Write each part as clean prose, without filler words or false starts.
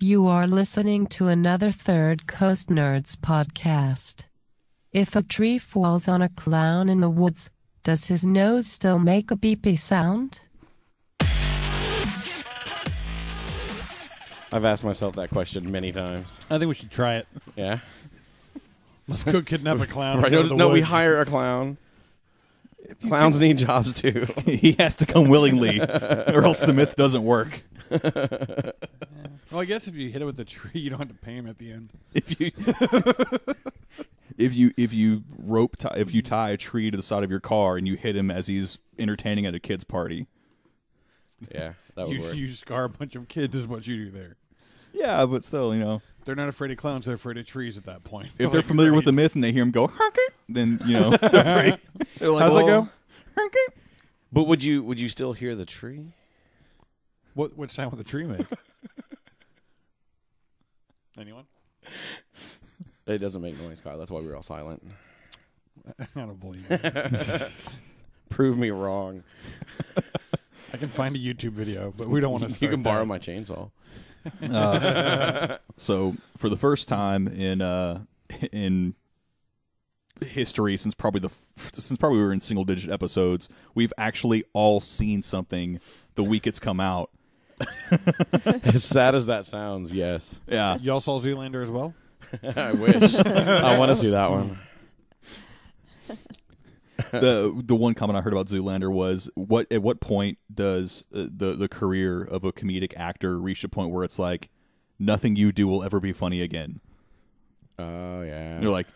You are listening to another Third Coast Nerds podcast. If a tree falls on a clown in the woods, does his nose still make a beepy sound? I've asked myself that question many times. I think we should try it. Yeah. Let's go kidnap a clown. Right. No, we hire a clown. Clowns need jobs too. He has to come willingly, or else the myth doesn't work. Well, I guess if you hit it with a tree, you don't have to pay him at the end. If you tie a tree to the side of your car and you hit him as he's entertaining at a kid's party. Yeah, that would work. You scar a bunch of kids is what you do there. Yeah, but still, They're not afraid of clowns; they're afraid of trees at that point. if they're familiar with the myth and they hear him go, then they're like, how's it go? But would you still hear the tree? What sound would the tree make? Anyone? It doesn't make noise, Kyle. That's why we were all silent. I don't believe it. Prove me wrong. I can find a YouTube video, but we don't want to. You can borrow my chainsaw. So for the first time in history, since probably we were in single digit episodes, we've actually all seen something the week it's come out. As sad as that sounds, yes. Yeah. Y'all saw Zoolander as well? I wish. I want to see that one. The one comment I heard about Zoolander was at what point does the career of a comedic actor reach a point where it's like nothing you do will ever be funny again? Oh yeah. You're like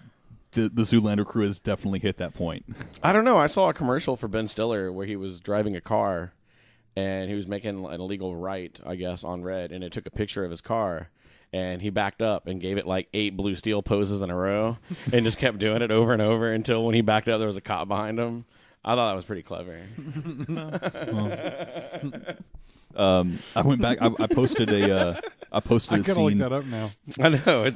the Zoolander crew has definitely hit that point. I don't know. I saw a commercial for Ben Stiller where he was driving a car and he was making an illegal right, I guess, on red, and it took a picture of his car. And he backed up and gave it like 8 blue steel poses in a row and just kept doing it over and over until when he backed up, there was a cop behind him. I thought that was pretty clever. I went back. I posted a I gotta look that up now. I know.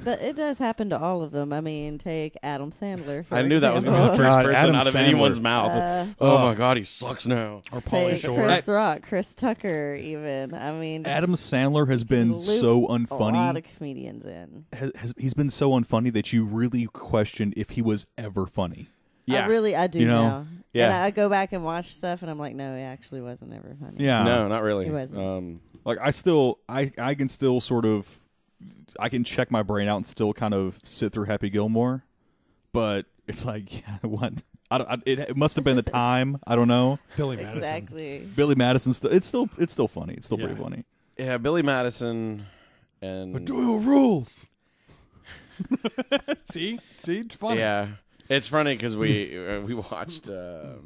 But it does happen to all of them. I mean, take Adam Sandler, for I knew that was going to be the example. first person Adam out of Sandler. anyone's mouth. Oh my God, he sucks now. Or Pauly Take Shore. Chris Rock, Chris Tucker, even. I mean, Adam Sandler has been loop so a lot unfunny. of comedians in. He's been so unfunny that you really question if he was ever funny. Yeah. I do You know? now. Yeah. And I go back and watch stuff, and I'm like, no, he actually wasn't ever funny. Yeah. No, not really. He wasn't. Like I can still sort of, I can check my brain out and still kind of sit through Happy Gilmore, but it's like, yeah, what? It must have been the time. I don't know. Billy Madison. Exactly. Billy Madison. It's still funny. It's still pretty funny. Yeah, Billy Madison and But Doyle rules. See, it's funny. yeah, it's funny because we watched the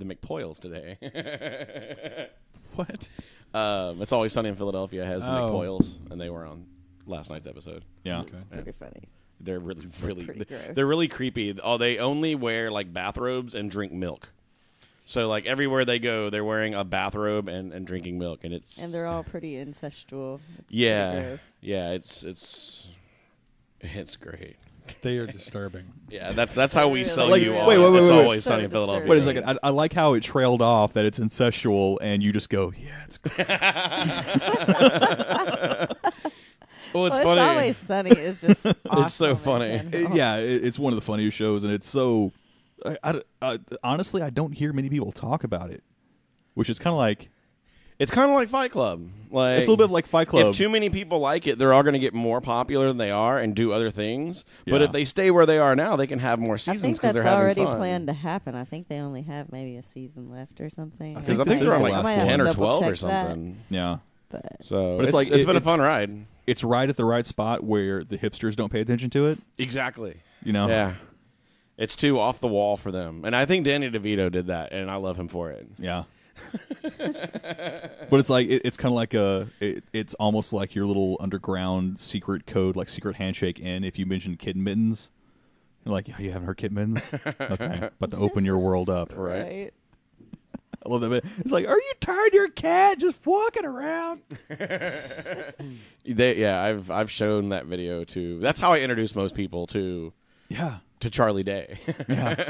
McPoyles today. What? It's Always Sunny in Philadelphia has the McPoyles, and they were on last night's episode. Yeah. Okay. Pretty funny. They're really Pretty gross. they're really creepy. Oh, they only wear like bathrobes and drink milk. So like everywhere they go, they're wearing a bathrobe and drinking milk, and And they're all pretty incestual. It's yeah, pretty gross. yeah. It's great. They are disturbing. Yeah, that's how we sell Like, you all. wait, It's wait. Always So Sunny in Philadelphia. Wait a second. I like how it trailed off that it's incestual, and you just go, yeah, it's great. Well, it's Well, funny. It's Always Sunny is just awesome. It's so funny. in general. Yeah, it's one of the funniest shows, and it's so. Honestly, I don't hear many people talk about it, which is kind of like It's kind of like Fight Club. Like it's a little bit like Fight Club. If too many people like it, they're all going to get more popular than they are and do other things. But Yeah. if they stay where they are now, they can have more I seasons think because that's they're having already fun. planned to happen. I think they only have maybe a season left or something. Because I this think is they're on the like last 10 one. or 12 or Double check that. something. Yeah, But So But it's like it's been a it's- fun ride. it's right at the right spot where the hipsters don't pay attention to it. Exactly. You know, Yeah. It's too off the wall for them. And I think Danny DeVito did that, and I love him for it. Yeah. But it's like it's kind of like it's almost like your little underground secret code, like secret handshake in. If you mention kitten mittens, you're like, oh, you haven't heard kitten mittens? Okay, about to open your world up. Right. I love that bit. It's like, are you tired of your cat just walking around? I've shown that video to. That's how I introduce most people to Yeah. Charlie Day. Yeah.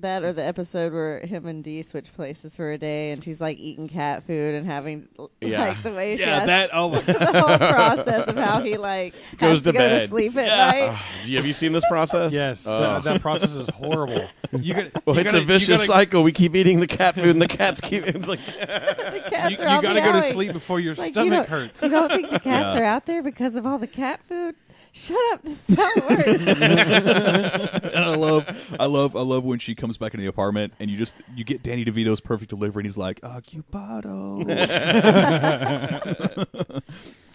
That or the episode where him and Dee switch places for a day, and she's like eating cat food and having like the way she has that. Oh my god, the whole process of how he like Goes has to to go to bed. sleep at night. Have you seen this process? yes, that process is horrible. Well, it's a vicious cycle. We keep eating the cat food, and the cats keep. It's like The cats You are out got to go to meowing. sleep before your Like, stomach hurts. You don't think the cats are out there because of all the cat food? Shut up! This is how it works. And I love when she comes back into the apartment and you get Danny DeVito's perfect delivery and he's like occupado.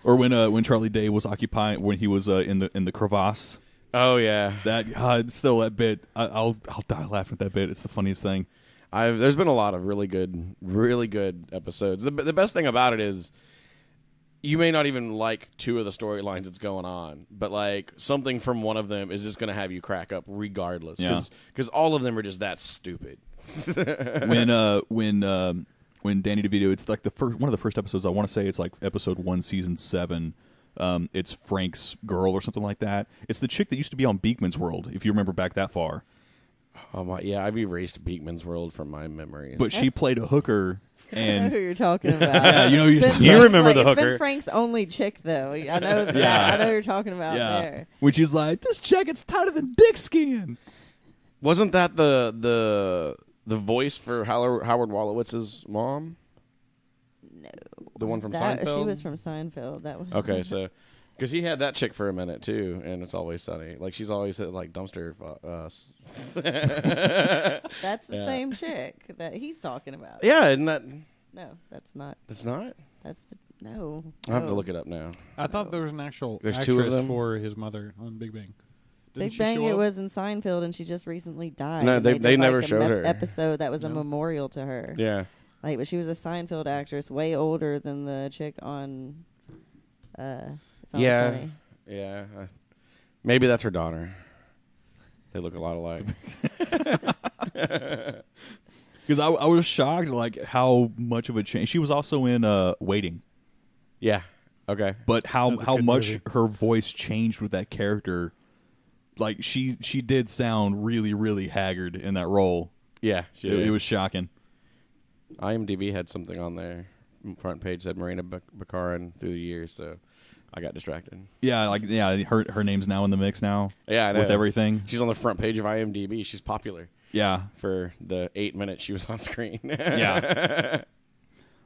Or when Charlie Day was occupying when he was in the crevasse. oh yeah. That still that bit. I'll die laughing at that bit. It's the funniest thing. There's been a lot of really good episodes. The best thing about it is you may not even like two of the storylines that's going on, but like something from one of them is just going to have you crack up regardless. Because all of them are just that stupid. when Danny DeVito, it's like one of the first episodes. I want to say it's like episode 1, season 7. It's Frank's girl or something like that. It's the chick that used to be on Beekman's World, if you remember back that far. Yeah, I've erased Beekman's World from my memories. But she played a hooker. I know And who you're talking about. yeah, you know Ben you're You remember the It's hooker. Ben Frank's only chick, though. I know that. Yeah. I know who you're talking about there. when she's like, this jacket's tighter than dick skin. Wasn't that the voice for Howard Wolowitz's mom? No. The one from That- Seinfeld? She was from Seinfeld. That was Okay, so because he had that chick for a minute too, and It's Always Sunny. Like she's always said like dumpster. That's the Yeah. same chick that he's talking about. Yeah, isn't that? No, that's not. That's not. That's no. I have to no. look it up now. I thought there was an actual There's actress two of them? for his mother on Big Bang. Didn't Big she Bang. show It up? was in Seinfeld, and she just recently died. No, and they did, never like, showed her. Episode that was a No. memorial to her. Yeah. Like, but she was a Seinfeld actress, way older than the chick on. It's Always Yeah. Sunny. Yeah. Maybe that's her daughter. They look a lot alike. Because I was shocked, like how much of a change. She was also in Waiting, Yeah. Okay. but how That's a good much movie. her voice changed with that character. Like she did sound really, really haggard in that role. Yeah. It was shocking. IMDb had something on there. Front page said Marina Baccarin through the years, so I got distracted. Yeah, her name's now in the mix now. Yeah, I know. With everything. She's on the front page of IMDb. She's popular Yeah. for the 8 minutes she was on screen. Yeah.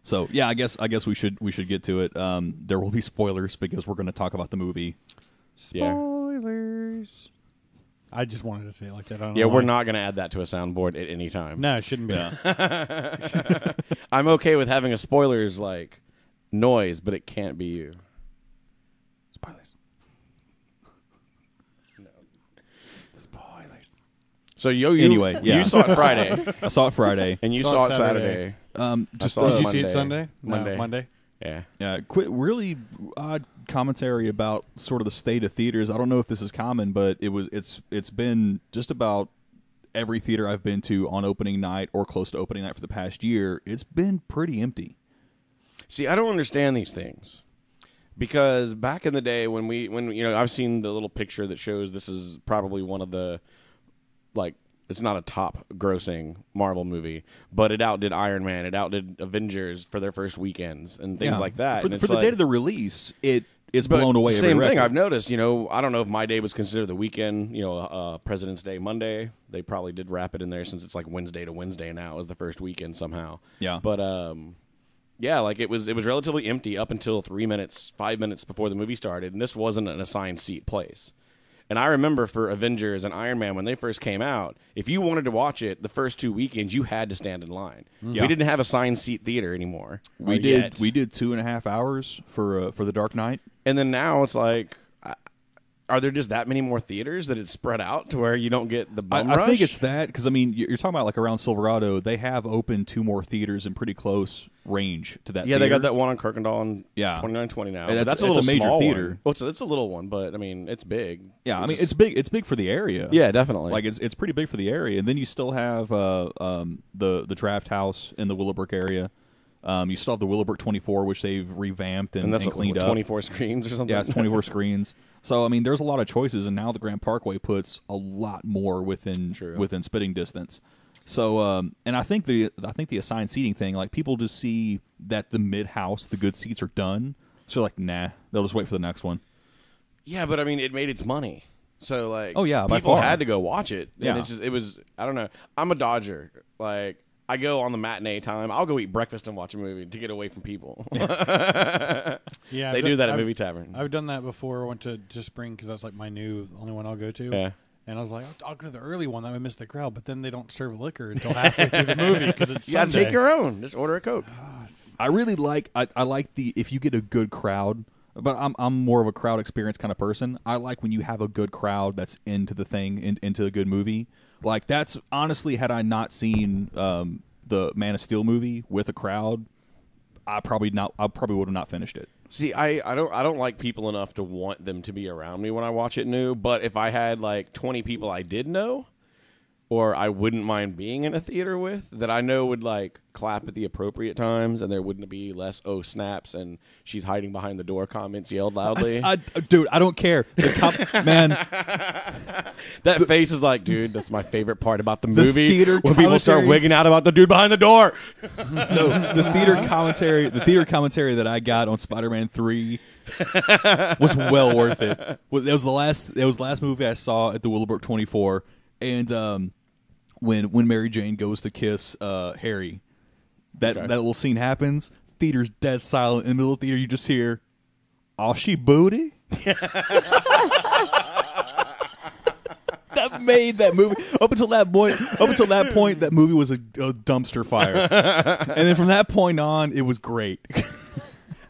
So yeah, I guess we should get to it. There will be spoilers because we're going to talk about the movie. Yeah. Spoilers. I just wanted to say it like that. I don't Yeah, know we're why. not going to add that to a soundboard at any time. No, it shouldn't be. I'm okay with having a spoilers like noise, but it can't be you. Spoilers. Spoilers. So Anyway, yeah. you saw it Friday, I saw it Friday. and you Saw saw it it Saturday. Just saw Did it you see it Monday. Sunday? No, Monday. Monday. Yeah. really odd commentary about sort of the state of theaters. I don't know if this is common, but it's been just about every theater I've been to on opening night or close to opening night for the past year. It's been pretty empty. See, I don't understand these things because back in the day when I've seen the little picture that shows this is probably one of the it's not a top grossing Marvel movie, but it outdid Iron Man, it outdid Avengers for their first weekends and things like that. For And the date of the release, it's but blown away. Same every thing record. I've noticed. I don't know if my day was considered the weekend. President's Day Monday. They probably did wrap it in there since it's like Wednesday to Wednesday now as the first weekend somehow. Yeah. But yeah, like it was relatively empty up until 5 minutes before the movie started, and this wasn't an assigned seat place. And I remember for Avengers and Iron Man when they first came out, if you wanted to watch it the first 2 weekends, you had to stand in line. Yeah. We didn't have assigned seat theater anymore. We or did yet. we did 2.5 hours for the Dark Knight. And then now it's like, are there just that many more theaters that it's spread out to where you don't get the bum rush? I think it's that because you're talking about like around Silverado, they have opened 2 more theaters in pretty close range to that. Yeah, theater. they got that one on Kirkendall on Yeah. 2920 now. And But that's a little a major small theater. One. Well, it's a little one, but I mean, it's big. Yeah, I mean it's big. It's big for the area. Yeah, definitely. Like it's pretty big for the area, and then you still have the Draft House in the Willowbrook area. You still have the Willowbrook 24, which they've revamped and that's cleaned up. 24 screens or something. Yeah, it's 24 screens. So I mean, there's a lot of choices, and now the Grand Parkway puts a lot more within spitting distance. So, and I think the assigned seating thing, like people just see that the mid house, the good seats are done, so like, nah, they'll just wait for the next one. Yeah, but I mean, it made its money, so like, oh yeah, people by far. had to go watch it. And Yeah, it was. I don't know. I'm a Dodger. Like, I go on the matinee time. I'll go eat breakfast and watch a movie to get away from people. Yeah, they do that at Movie Tavern. I've done that before. I went to Spring because that's like my only one I'll go to. Yeah. And I was like, I'll go to the early one. That would miss the crowd. But then they don't serve liquor until halfway through the movie because it's You gotta Sunday. take your own. Just order a Coke. I really like I like if you get a good crowd, but I'm more of a crowd experience kind of person. I like when you have a good crowd that's into the thing, into a good movie. Like that's honestly, had I not seen the Man of Steel movie with a crowd, I probably would have not finished it. See, I don't like people enough to want them to be around me when I watch it new. But if I had like 20 people I did know, or I wouldn't mind being in a theater with, that I know would like clap at the appropriate times, and there wouldn't be less "oh snaps" and "she's hiding behind the door" comments yelled loudly. Dude, I don't care. Man, that face is like, dude, that's my favorite part about the movie. Theater when people start wigging out about the dude behind the door. No, the theater commentary that I got on Spider-Man 3 was well worth it. It was the last movie I saw at the Willowbrook 24, and when Mary Jane goes to kiss Harry, that little scene happens. Theater's dead silent. In the middle of the theater, you just hear, "Oh, she booty." That made that movie up until that point. That movie was a dumpster fire, and then from that point on, it was great.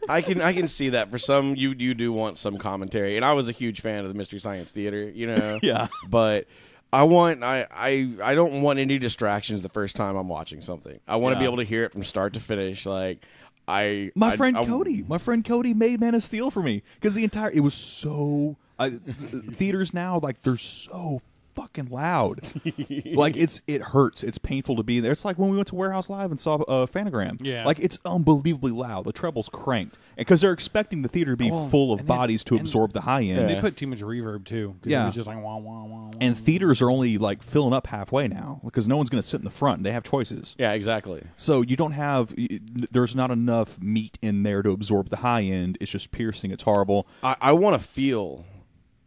I can see that for some you do want some commentary, and I was a huge fan of the Mystery Science Theater, you know. Yeah, but I don't want any distractions the first time I'm watching something. I want to be able to hear it from start to finish. Like my friend Cody made Man of Steel for me because it was so theaters now, like, they're so fucking loud. Like it hurts. It's painful to be there. It's like when we went to Warehouse Live and saw Phanogram. Yeah, Oh, like it's unbelievably loud. The treble's cranked, and because they're expecting the theater to be full of bodies to absorb the high end. They put too much reverb too. Yeah, it was just like wah, wah, wah, wah. And theaters are only like filling up halfway now because no one's going to sit in the front. They have choices. Yeah, exactly. So you don't have. There's not enough meat in there to absorb the high end. It's just piercing. It's horrible. I want to feel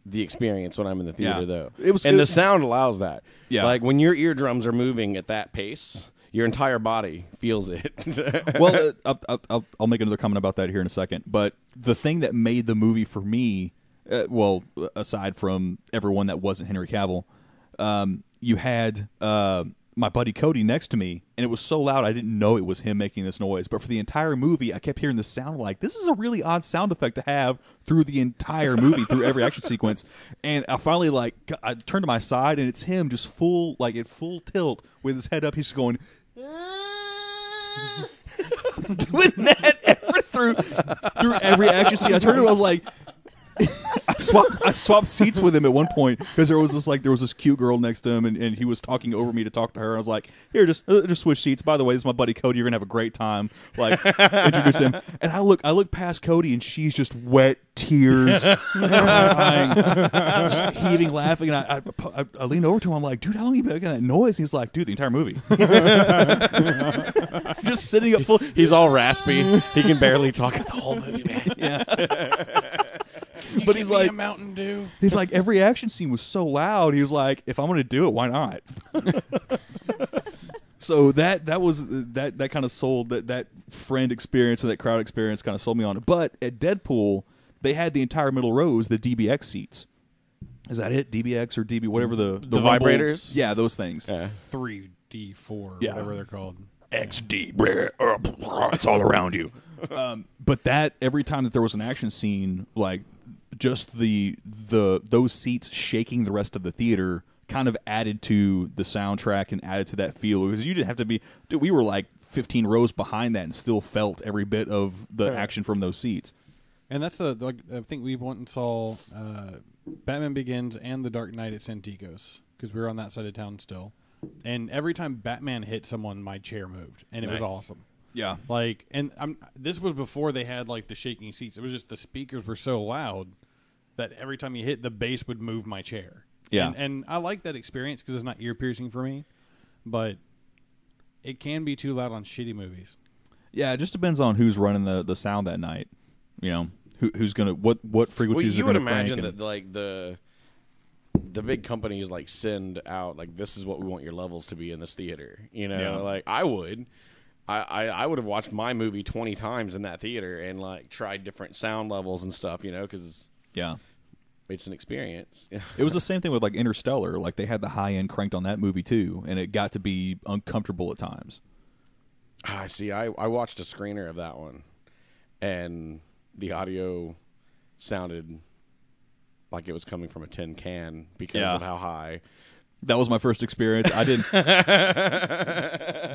the experience when I'm in the theater, though. The sound allows that. Yeah. Like when your eardrums are moving at that pace, your entire body feels it. Well, I'll make another comment about that here in a second. But the thing that made the movie for me, aside from everyone that wasn't Henry Cavill, you had my buddy Cody next to me, and it was so loud I didn't know it was him making this noise. But for the entire movie, I kept hearing the sound like, this is a really odd sound effect to have through the entire movie, through every action sequence. And I finally, I turned to my side, and it's him just full tilt with his head up. He's just going, doing that through every action scene. I turned to him, I was like, I swapped seats with him at one point because there was this cute girl next to him, and he was talking over me to talk to her. I was like, here, just switch seats. By the way, this is my buddy Cody. You're gonna have a great time. Like, introduce him. And I look past Cody, and she's just wet tears, crying, just heaving, laughing. And I leaned over to him. I'm like, dude, how long have you been making that noise? And he's like, dude, the entire movie. Just sitting up full. He's all raspy. He can barely talk the whole movie, man. Yeah. But he's like, a Mountain Dew. He's like, every action scene was so loud. He was like, if I'm going to do it, why not? So that kind of sold that friend experience and that crowd experience kind of sold me on it. But at Deadpool, they had the entire middle rows, the DBX seats. Is that it? DBX or DB, whatever the vibrators? Yeah, those things. 3D4, Yeah. whatever they're called. XD, it's all around you. But that every time that there was an action scene, like just those seats shaking the rest of the theater kind of added to the soundtrack and added to that feel, because you didn't have to be. Dude, we were like 15 rows behind that and still felt every bit of the action from those seats. And that's I think we went and saw Batman Begins and The Dark Knight at Santikos because we were on that side of town still. And every time Batman hit someone, my chair moved, and it was awesome. Yeah, this was before they had like the shaking seats. It was just the speakers were so loud that every time you hit, the bass would move my chair. Yeah, and I like that experience because it's not ear piercing for me. But it can be too loud on shitty movies. Yeah, it just depends on who's running the sound that night. You know, who's gonna what frequencies you are would gonna imagine crank that like the big companies like send out like this is what we want your levels to be in this theater. You know, Yeah. like I would have watched my movie 20 times in that theater and like tried different sound levels and stuff. You know, because yeah. it's an experience. It was the same thing with like Interstellar. Like they had the high end cranked on that movie too, and it got to be uncomfortable at times. I see. I watched a screener of that one, and the audio sounded like it was coming from a tin can because of how high. That was my first experience. I didn't.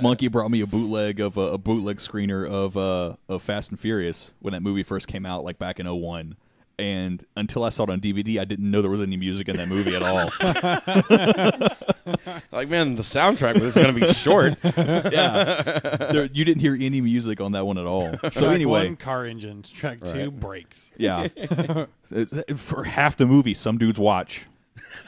Monkey brought me a bootleg of a bootleg screener of Fast and Furious when that movie first came out, like back in 2001. And until I saw it on DVD, I didn't know there was any music in that movie at all. Like, man, the soundtrack was going to be short. Yeah, you didn't hear any music on that one at all. So Track anyway, 1, car engines. Track 2, brakes. yeah, for half the movie, some dudes watch.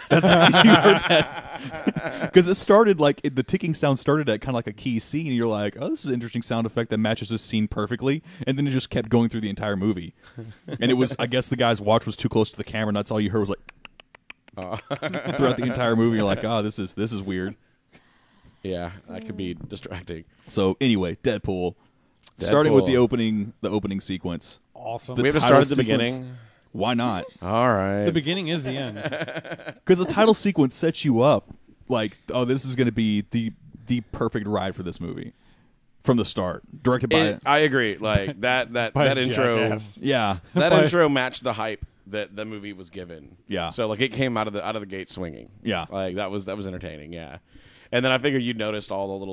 That's you heard that because it started like the ticking sound started at kind of like a key scene. And you're like, oh, this is an interesting sound effect that matches this scene perfectly, and then it just kept going through the entire movie. And it was, I guess, the guy's watch was too close to the camera, and that's all you heard was like throughout the entire movie. You're like, oh, this is weird. Yeah, that could be distracting. So anyway, Deadpool. Starting with the opening sequence. Awesome. We haven't title started the sequence- beginning. Why not? All right. The beginning is the end. Because the title sequence sets you up like, oh, this is going to be the perfect ride for this movie from the start. Directed by I agree. Like that By intro. Jackass. yeah, That intro matched the hype that the movie was given. Yeah. So like it came out of the gate swinging. Yeah. Like that was entertaining. Yeah. And then I figured you noticed all the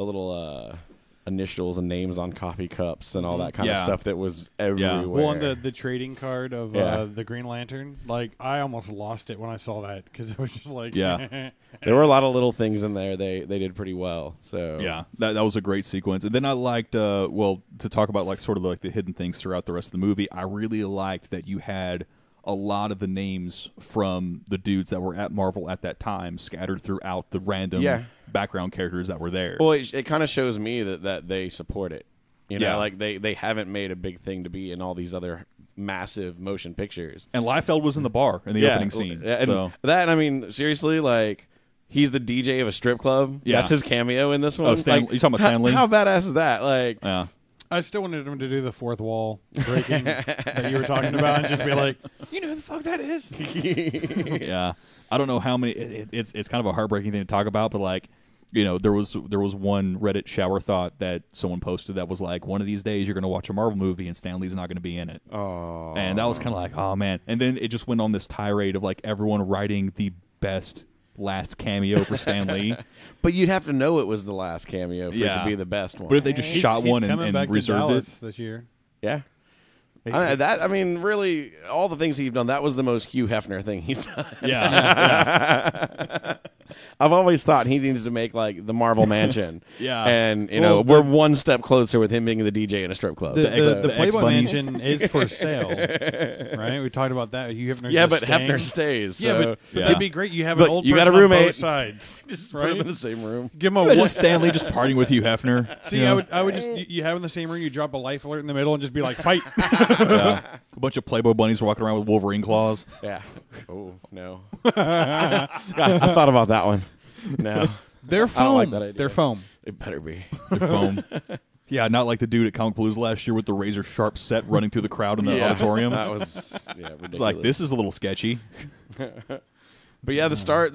little initials and names on coffee cups and all that kind of Yeah. stuff that was everywhere. Well, on the trading card of Yeah. the Green Lantern, like I almost lost it when I saw that because it was just like, Yeah. There were a lot of little things in there. They did pretty well. So yeah, that was a great sequence. And then I liked, well, to talk about like sort of like the hidden things throughout the rest of the movie. I really liked that you had a lot of the names from the dudes that were at Marvel at that time scattered throughout the random background characters that were there. Well, it kind of shows me that they support it. You know, Yeah. like they haven't made a big thing to be in all these other massive motion pictures. And Liefeld was in the bar in the opening scene. And So that, I mean, seriously, like he's the DJ of a strip club. Yeah. That's his cameo in this one. Oh, Stan, Like, you talking about Stan Lee? How badass is that? Like, Yeah. I still wanted him to do the fourth wall breaking that you were talking about, and just be like, you know who the fuck that is? Yeah, I don't know how many. It's kind of a heartbreaking thing to talk about, but like, you know, there was one Reddit shower thought that someone posted that was like, one of these days you're going to watch a Marvel movie and Stan Lee's not going to be in it. oh, And that was kind of like, oh man. And then it just went on this tirade of like everyone writing the best last cameo for Stan Lee. but you'd have to know it was the last cameo for it Yeah. to be the best one. But if they just shot one coming and back to reserved it, Dallas this year. yeah. I mean, really, all the things he's done, that was the most Hugh Hefner thing he's done. yeah, I've always thought he needs to make like the Marvel Mansion. Yeah. And you Well, know, we're one step closer with him being the DJ in a strip club. The X Playboy Bunnies. Mansion is for sale, right? We talked about that. Hugh Hefner's yeah, just but staying. Hefner stays. Yeah, So but Yeah. that'd be great. You have But an old you got person a roommate. on both sides. just right? put him in the same room. Give him a Imagine one. Stan Lee just partying with Hugh Hefner. See, you know? I would just you have in the same room. You drop a life alert in the middle and just be like, fight. Yeah. A bunch of Playboy bunnies walking around with Wolverine claws. Yeah. Oh no. God, I thought about that one. No, They're I don't foam. like that idea. They're foam. it better be. Their foam. Yeah, not like the dude at Comic Palooza last year with the razor sharp set running through the crowd in the auditorium. That was ridiculous. It's like, this is a little sketchy. But yeah, the start,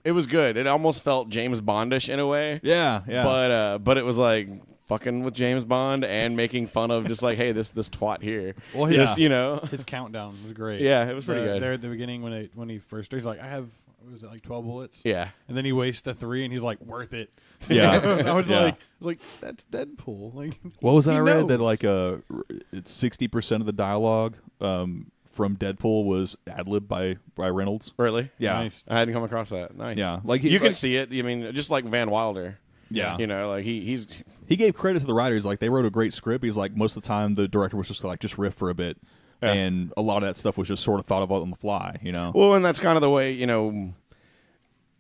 it was good. It almost felt James Bondish in a way. Yeah, yeah. But it was like fucking with James Bond and making fun of just like, hey, this twat here. Well, This, yeah. you know. His countdown was great. Yeah, it was pretty good. There at the beginning when he first, he's like, I have, what was it, like 12 bullets? Yeah. And then he wastes the 3, and he's like, worth it. Yeah. I was Yeah. like, that's Deadpool. Like, What was that he I read? That knows. like it's 60% of the dialogue from Deadpool was ad-libbed by Reynolds. Really? Yeah. Nice. I hadn't come across that. Nice. Yeah. Like You can see it. I mean, just like Van Wilder. Yeah. You know, like he's He gave credit to the writers. Like, they wrote a great script. He's like, most of the time the director was just like, just riff for a bit. Yeah. And a lot of that stuff was just sort of thought of on the fly, you know? well, and that's kind of the way, you know,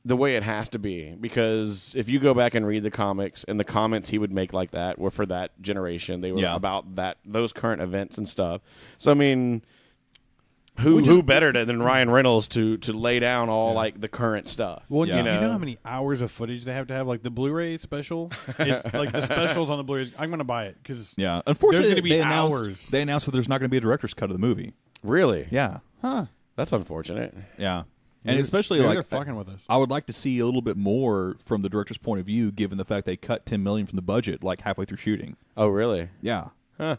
the way it has to be, because if you go back and read the comics, and the comments he would make like that were for that generation. They were about those current events and stuff. So I mean, who better than Ryan Reynolds to lay down all like the current stuff? Well, you know how many hours of footage they have to have, like the Blu-ray special. If, like the specials on the Blu-rays, I'm going to buy it because unfortunately, there's going to be hours. They announced that there's not going to be a director's cut of the movie. Really? Yeah. Huh? That's unfortunate. Yeah. And especially they're fucking with us. I would like to see a little bit more from the director's point of view, given the fact they cut $10 million from the budget like halfway through shooting. Oh, really? Yeah. Huh.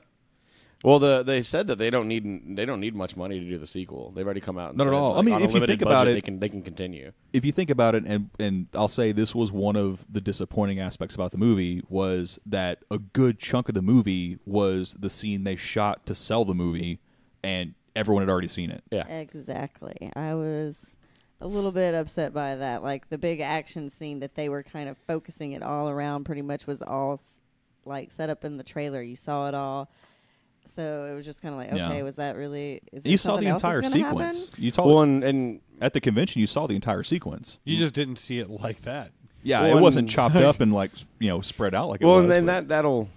Well, they said that they don't need much money to do the sequel. They've already come out and not said, at all. Like, I mean, on if a you limited think about budget, it, they can continue. If you think about it, and I'll say this was one of the disappointing aspects about the movie, was that a good chunk of the movie was the scene they shot to sell the movie, and everyone had already seen it. Yeah, exactly. I was a little bit upset by that. Like the big action scene that they were kind of focusing it all around pretty much was all like set up in the trailer. You saw it all. So it was just kind of like, okay, was that really? You saw the entire sequence. Happen? You saw and at the convention, you saw the entire sequence. You just didn't see it like that. Yeah, it wasn't chopped up and like spread out like it was. Well, and then that'll.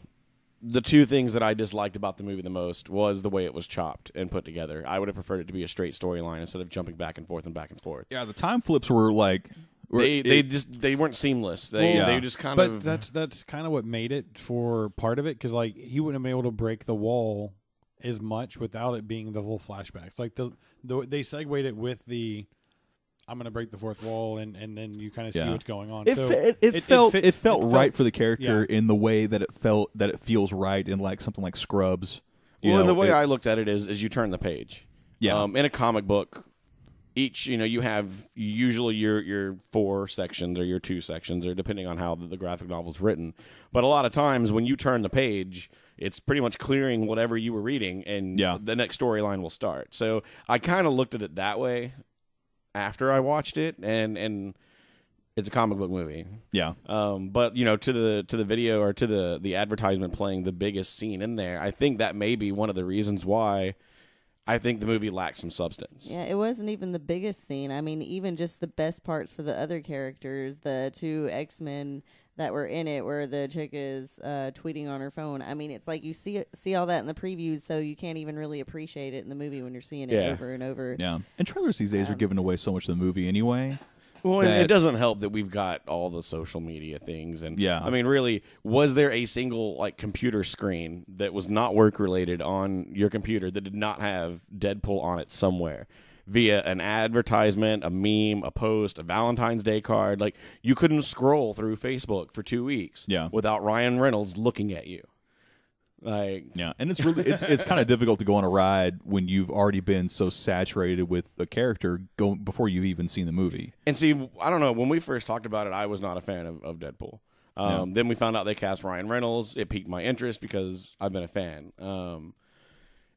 The two things that I disliked about the movie the most was the way it was chopped and put together. I would have preferred it to be a straight storyline instead of jumping back and forth and back and forth. Yeah, the time flips were like they weren't seamless. They just kind of. But that's kind of what made it for part of it, because like he wouldn't have been able to break the wall as much without it being the whole flashbacks. Like they segued it with the I'm going to break the fourth wall, and then you kind of see what's going on. It felt right for the character in the way that it feels right in like something like Scrubs. And the way I looked at it is you turn the page. Yeah. In a comic book, each you have usually your 4 sections or your 2 sections, or depending on how the graphic novel's written. But a lot of times when you turn the page, it's pretty much clearing whatever you were reading, and the next storyline will start. So I kind of looked at it that way after I watched it, and it's a comic book movie. Yeah. But to the video or to the advertisement playing the biggest scene in there, I think that may be one of the reasons why I think the movie lacks some substance. Yeah, it wasn't even the biggest scene. I mean, even just the best parts for the other characters, the 2 X-Men that were in it, where the chick is tweeting on her phone. I mean, it's like you see all that in the previews, so you can't even really appreciate it in the movie when you're seeing it over and over. Yeah, and trailers these days are giving away so much of the movie anyway. Well, and it doesn't help that we've got all the social media things, and I mean, really, was there a single like computer screen that was not work related on your computer that did not have Deadpool on it somewhere? Via an advertisement, a meme, a post, a Valentine's Day card. Like, you couldn't scroll through Facebook for 2 weeks without Ryan Reynolds looking at you. Like, and it's really it's kind of difficult to go on a ride when you've already been so saturated with the character before you've even seen the movie. And see, I don't know, when we first talked about it, I was not a fan of Deadpool. Then we found out they cast Ryan Reynolds. It piqued my interest because I've been a fan.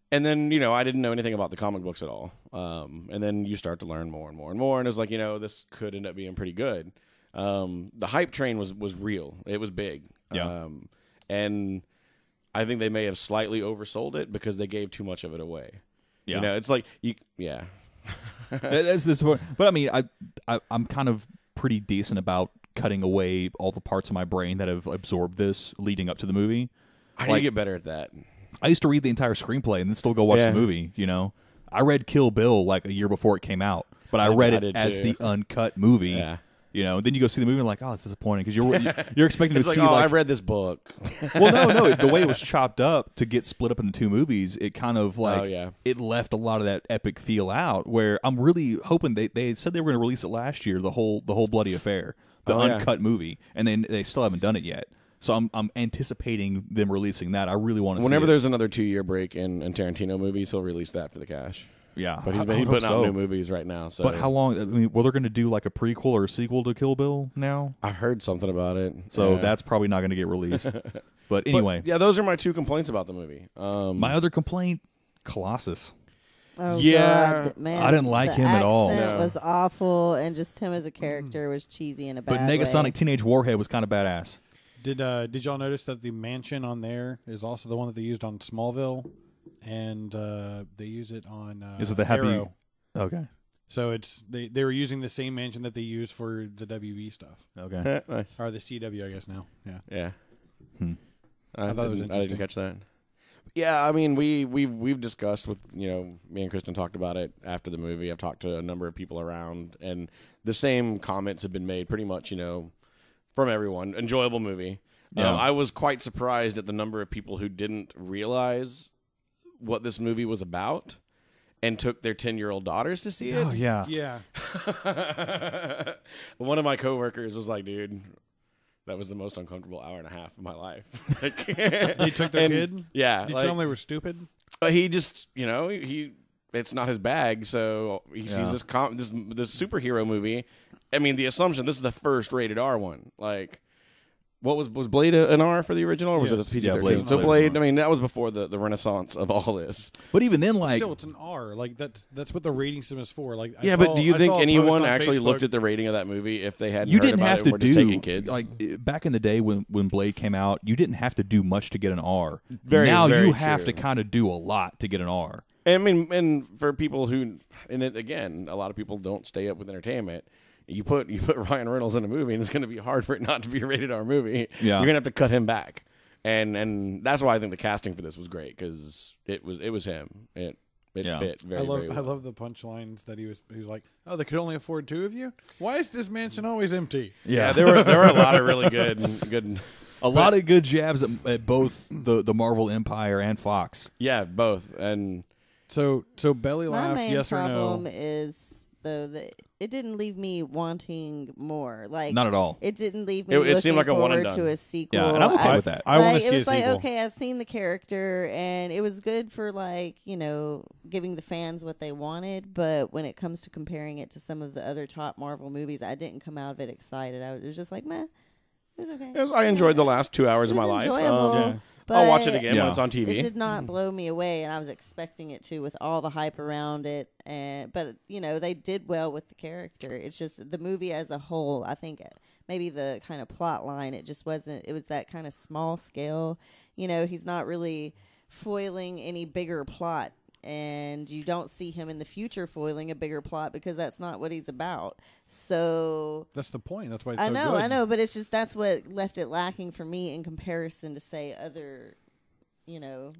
And then, I didn't know anything about the comic books at all. And then you start to learn more and more and more. And it was like, this could end up being pretty good. The hype train was real. It was big. Yeah. And I think they may have slightly oversold it because they gave too much of it away. Yeah. It's like, That's disappointing. But I mean, I'm kind of pretty decent about cutting away all the parts of my brain that have absorbed this leading up to the movie. I need to get better at that. I used to read the entire screenplay and then still go watch the movie, I read Kill Bill like a year before it came out, but I read it as the uncut movie. Yeah. Then you go see the movie and like, oh, it's disappointing because you're expecting to see I read this book. Well, no, the way it was chopped up to get split up into 2 movies, it kind of like it left a lot of that epic feel out. Where I'm really hoping they said they were going to release it last year, the whole Bloody Affair, the uncut movie, and they still haven't done it yet. So I'm anticipating them releasing that. I really want to. Whenever there's another 2-year break in Tarantino movies, he'll release that for the cash. Yeah, but he's putting out new movies right now. So, but how long? I mean, they're going to do like a prequel or a sequel to Kill Bill now. I heard something about it, so that's probably not going to get released. But anyway, those are my 2 complaints about the movie. My other complaint, Colossus. Oh, God, man. I didn't like him at all. The accent was awful, and just him as a character was cheesy in a bad way. But Negasonic Teenage Warhead was kind of badass. Did y'all notice that the mansion on there is also the one that they used on Smallville, and they use it on is it the Happy? Arrow. Okay. So they were using the same mansion that they use for the WB stuff, Okay. Nice. or the CW, I guess now. Yeah. Yeah. I thought it was I interesting. didn't catch that. Yeah, I mean, we've discussed with, me and Kristen talked about it after the movie. I've talked to a number of people around, and the same comments have been made pretty much, from everyone. Enjoyable movie. Yeah. I was quite surprised at the number of people who didn't realize what this movie was about and took their 10-year-old daughters to see it. Oh yeah. Yeah. One of my coworkers was like, dude, that was the most uncomfortable hour and a half of my life. They took their kid? Yeah. Did you tell them they were stupid? He just, it's not his bag, so he sees this superhero movie. I mean, the assumption, this is the first rated R one. Like, what was Blade an R for the original, or was it a PG-13? Yeah, Blade So was Blade, I mean, that was before the renaissance of all this. But even then, like, Still, it's an R. Like that's what the rating system is for. Like, But do you I think saw a anyone post on actually Facebook- looked at the rating of that movie if they hadn't you heard didn't about have it to and were just taking do kids? like back in the day when Blade came out, you didn't have to do much to get an R. Very, now very you have true. to kind of do a lot to get an R. I mean, and for people who, and it again, a lot of people don't stay up with entertainment. You put Ryan Reynolds in a movie, and it's going to be hard for it not to be a rated R movie. Yeah. You're going to have to cut him back, and that's why I think the casting for this was great, because it was him. It Yeah. fit very I very well. love the punchlines that he was like, oh, they could only afford two of you? Why is this mansion always empty? Yeah, there were a lot of really good. A lot of good jabs at both the Marvel Empire and Fox. Yeah, both, and So belly My laugh, main yes or problem no? is though that it didn't leave me wanting more. Like, Not at all. It didn't leave me. It seemed like a one and forward done. to a sequel. Yeah, and I'm okay with that. I want to Like, see it a was like, sequel. okay, I've seen the character, and it was good for giving the fans what they wanted. But when it comes to comparing it to some of the other top Marvel movies, I didn't come out of it excited. It was just like, meh, it was okay. I enjoyed the last 2 hours It of my was life. enjoyable, Yeah. I'll watch it but again Yeah. when it's on TV. It did not blow me away, and I was expecting it to with all the hype around it. But they did well with the character. It's just the movie as a whole. I think maybe the kind of plot line, it just wasn't. It was that kind of small scale. He's not really foiling any bigger plot, and you don't see him in the future foiling a bigger plot because that's not what he's about. So That's the point. That's why it's I so know, good. I know, but it's just that's what left it lacking for me in comparison to say other, You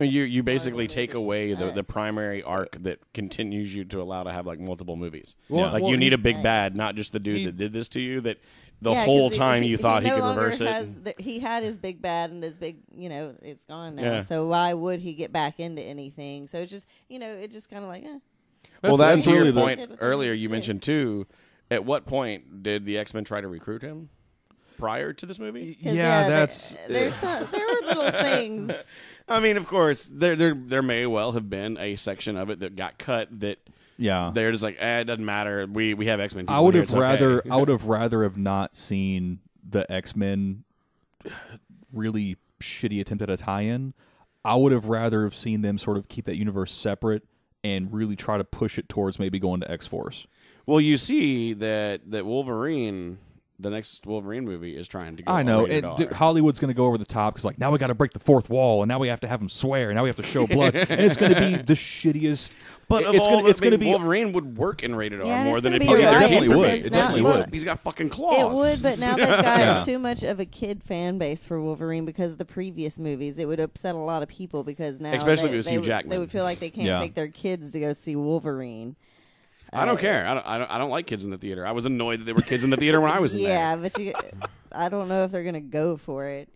basically Marvel take movies. away the primary arc that continues you to allow to have like multiple movies. Well, Like well, you need a big Right. bad, not just the dude He- that did this to you. That the Yeah, 'cause whole time you thought he no could longer reverse it. has he had his big bad and this big, it's gone now. Yeah. So why would he get back into anything? So it's just, it just kind of like, Well, That's to your really the- point Did what they earlier. needed You to mentioned too. At what point did the X-Men try to recruit him? Prior to this movie? 'cause, there's there were little things. I mean, of course, there may well have been a section of it that got cut that Yeah. they're just like, it doesn't matter. We have X-Men. I would here, have it's okay. rather have not seen the X-Men really shitty attempt at a tie-in. I would have rather have seen them sort of keep that universe separate and really try to push it towards maybe going to X-Force. Well, you see that Wolverine, the next Wolverine movie, is trying to go. I know, rated and R. Hollywood's going to go over the top because now we got to break the fourth wall, and now we have to have him swear, and now we have to show blood, and it's going to be the shittiest. But it's going to be. Wolverine would work in rated Yeah, R more it's than gonna it be PG-13 Yeah, it riot definitely would. because It now- definitely look, would. He's got fucking claws. It would, but now they've got Yeah. too much of a kid fan base for Wolverine because of the previous movies. It would upset a lot of people because now Especially if they, it was they Hugh would, Jackman. they would feel like they can't Yeah. take their kids to go see Wolverine. I don't care. I don't like kids in the theater. I was annoyed that there were kids in the theater when I was in Yeah, there. but I don't know if they're gonna go for it.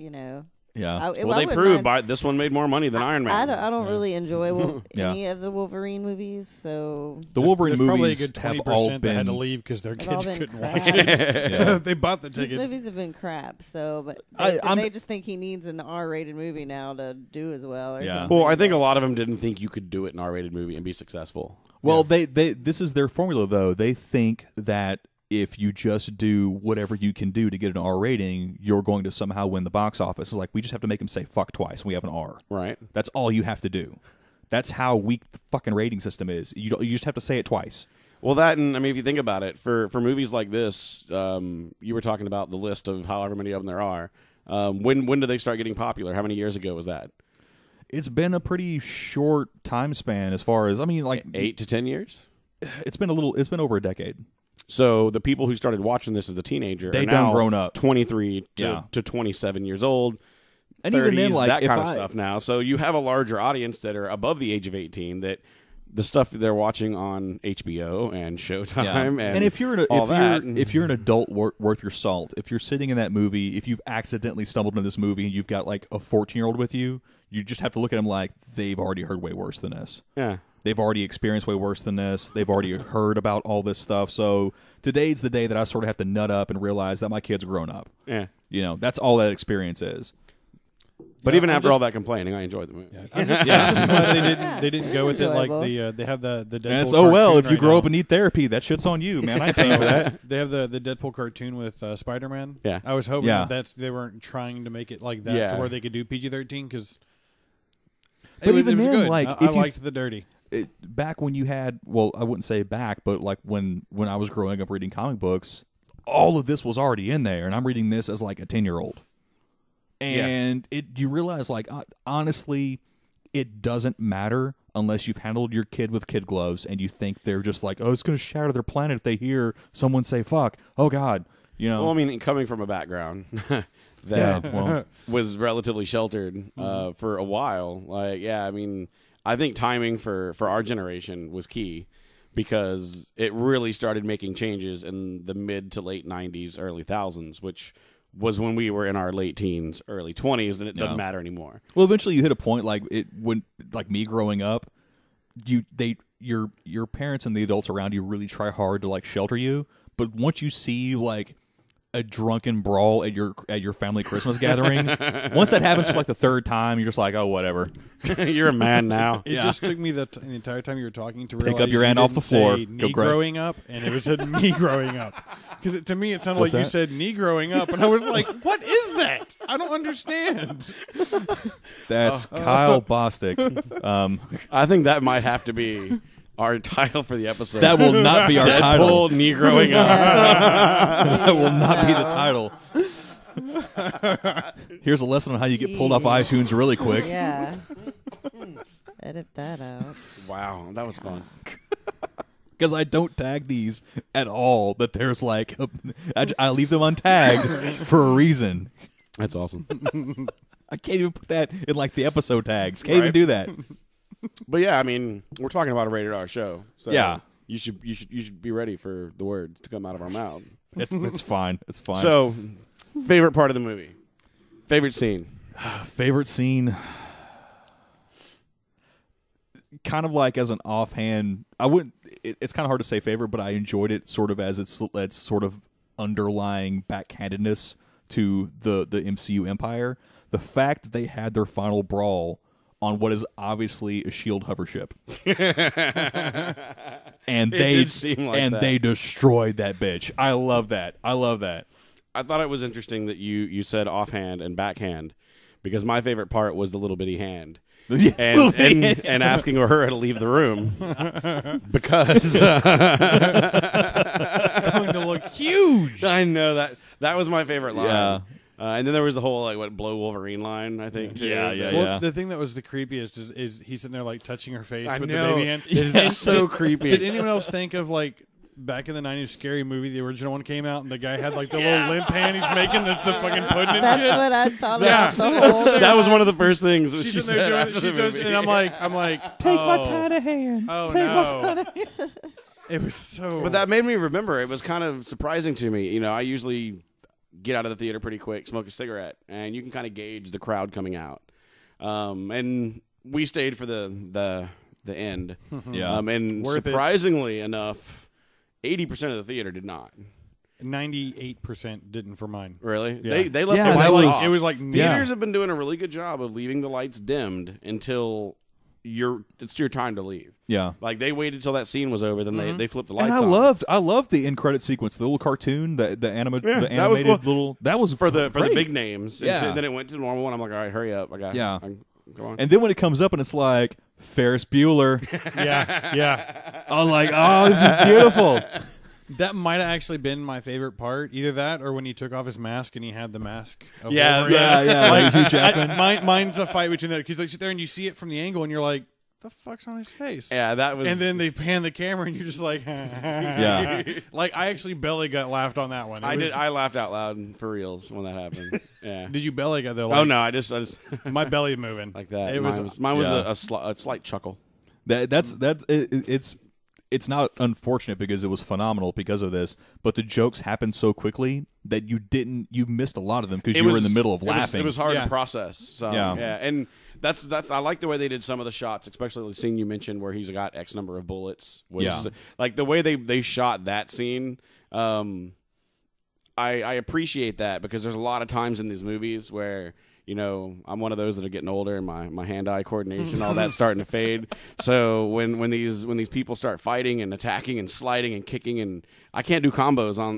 Yeah. Well, they proved this one made more money than Iron Man. I don't really enjoy Yeah. any of the Wolverine movies, so The Wolverine There's probably a movies good have 20% all that had to been. leave because their they've all kids been couldn't crap. watch it. Yeah. They bought the These tickets. movies have been crap. So, but I'm- they just think he needs an R-rated movie now to do as well. Or Yeah. something. Well, I think a lot of them didn't think you could do it in an R-rated movie and be successful. Well, they this is their formula though. They think that if you just do whatever you can do to get an R rating, you're going to somehow win the box office. It's like we just have to make them say fuck twice, and we have an R. Right. That's all you have to do. That's how weak the fucking rating system is. You just have to say it twice. Well, that and I mean, if you think about it, for movies like this, you were talking about the list of however many of them there are. When did they start getting popular? How many years ago was that? It's been a pretty short time span as far as 8 to 10 years. It's been over a decade. So the people who started watching this as a teenager They are done now grown up. 23 Yeah. to 27 years old. And 30s, even then, like, that if kind of I- stuff now. So you have a larger audience that are above the age of 18 that the stuff that they're watching on HBO and Showtime and if you're if you're an adult worth your salt, if you're sitting in that movie, if you've accidentally stumbled into this movie and you've got like a 14-year-old with you, you just have to look at them like they've already heard way worse than this. yeah. They've already experienced way worse than this. They've already heard about all this stuff. So today's the day that I sort of have to nut up and realize that my kid's grown up. Yeah. You know, that's all that experience is. But Yeah, even I'm after just- all that complaining, I enjoyed the movie. I'm just glad they didn't go with it like Enjoyable. they have the Deadpool. And it's, oh, well, cartoon if you right grow now. up and need therapy, that shit's on you, man. I ain't paying for that. They have the Deadpool cartoon with Spider-Man. Yeah. I was hoping Yeah. they weren't trying to make it like that Yeah. to where they could do PG-13 because. But even was then, good. like, I if you- liked the dirty. Back when you had, well, I wouldn't say back, but like when I was growing up reading comic books, all of this was already in there, and I'm reading this as like a 10-year-old. And you realize, like, honestly, it doesn't matter unless you've handled your kid with kid gloves and you think they're just like, oh, it's going to shatter their planet if they hear someone say fuck. Oh, God. You know? Well, I mean, coming from a background yeah, that well, was relatively sheltered for a while, like, yeah, I mean, I think timing for our generation was key because it really started making changes in the mid to late 90s, early thousands, which was when we were in our late teens, early 20s, and it doesn't matter anymore. well, eventually you hit a point like me growing up, your parents and the adults around you really try hard to like shelter you, but once you see like a drunken brawl at your family Christmas gathering, once that happens for like the third time, you're just like, oh, whatever. You're a man now. It just took me the entire time you were talking to Pick realize up your you hand off didn't the floor. say Go knee grab- growing up, and it was said me growing up. Because to me, it sounded What's like you that? said knee growing up, and I was like, "What is that? I don't understand." That's Kyle Bostic. I think that might have to be our title for the episode. That will not be our title. Deadpool, knee growing up. That will not be the title. Here's a lesson on how you get pulled off iTunes really quick. Yeah. Edit that out. Wow, that was fun. Because I don't tag these at all. That there's like, I leave them untagged for a reason. That's awesome. I can't even put that in like the episode tags. Can't even Right. do that. But yeah, I mean, we're talking about a rated R show. So Yeah. You should be ready for the words to come out of our mouth. It's fine. It's fine. So, favorite part of the movie? Favorite scene? favorite scene, kind of like as an offhand, I wouldn't. It's kind of hard to say favorite, but I enjoyed it sort of as its sort of underlying backhandedness to the MCU empire. The fact that they had their final brawl on what is obviously a shield hover ship, and did seem like that. they destroyed that bitch. I love that. I love that. I thought it was interesting that you said offhand and backhand, because my favorite part was the little bitty hand. And asking her to leave the room because It's going to look huge. I know that was my favorite line. Yeah. And then there was the whole like blow Wolverine line, I think. Too. Yeah. Well, the thing that was the creepiest is he's sitting there like touching her face I with know. the baby hand. It's so creepy. Did anyone else think of like back in the 90s Scary Movie, the original one came out, and the guy had like the little limp hand he's making the fucking pudding and That's shit? what I thought Yeah. about the whole. That was one of the first things She's she in there said doing after it. the She's doing it, movie. and I'm like, Take my oh. tiny hand. Oh Take my no! tiny It was so. But that made me remember. It was kind of surprising to me. You know, I usually get out of the theater pretty quick, smoke a cigarette, and you can kind of gauge the crowd coming out. And we stayed for the end. Yeah. And Worth it. surprisingly enough, 80% of the theater did not. 98% didn't for mine. Really? Yeah. They left Yeah, the that lights was- off. It was like Theaters have been doing a really good job of leaving the lights dimmed until it's your time to leave. Yeah. Like they waited till that scene was over, then they flipped the lights And on. I loved the end credit sequence, the little cartoon, the Yeah, animated that was what- little. That was for the great. big names. Yeah. And then it went to the normal one. I'm like, all right, hurry up. I got. Yeah. Go on. And then when it comes up and it's like Ferris Bueller, yeah. I'm like, oh, this is beautiful. That might have actually been my favorite part. Either that or when he took off his mask and he had the mask. Of Yeah, Wolverine. yeah, yeah. Like Hugh Jackman. Mine's a fight between that because you sit there and you see it from the angle and you're like, the fuck's on his face? Yeah, that was. And then they pan the camera, and you're just like, Yeah. Like I actually belly gut laughed on that one. I laughed out loud for reals when that happened. Yeah. Did you belly gut though? Like, Oh no, I just my belly moving like that. It Mine was Yeah. a slight chuckle. It's not unfortunate because it was phenomenal because of this, but the jokes happened so quickly that you missed a lot of them because you were in the middle of laughing. It was hard Yeah. to process. So Yeah. and that's I like the way they did some of the shots, especially the scene you mentioned where he's got X number of bullets. Yeah. Like the way they shot that scene. I appreciate that because there's a lot of times in these movies where, you know, I'm one of those that are getting older and my hand-eye coordination, all that's starting to fade. So when these people start fighting and attacking and sliding and kicking, and I can't do combos on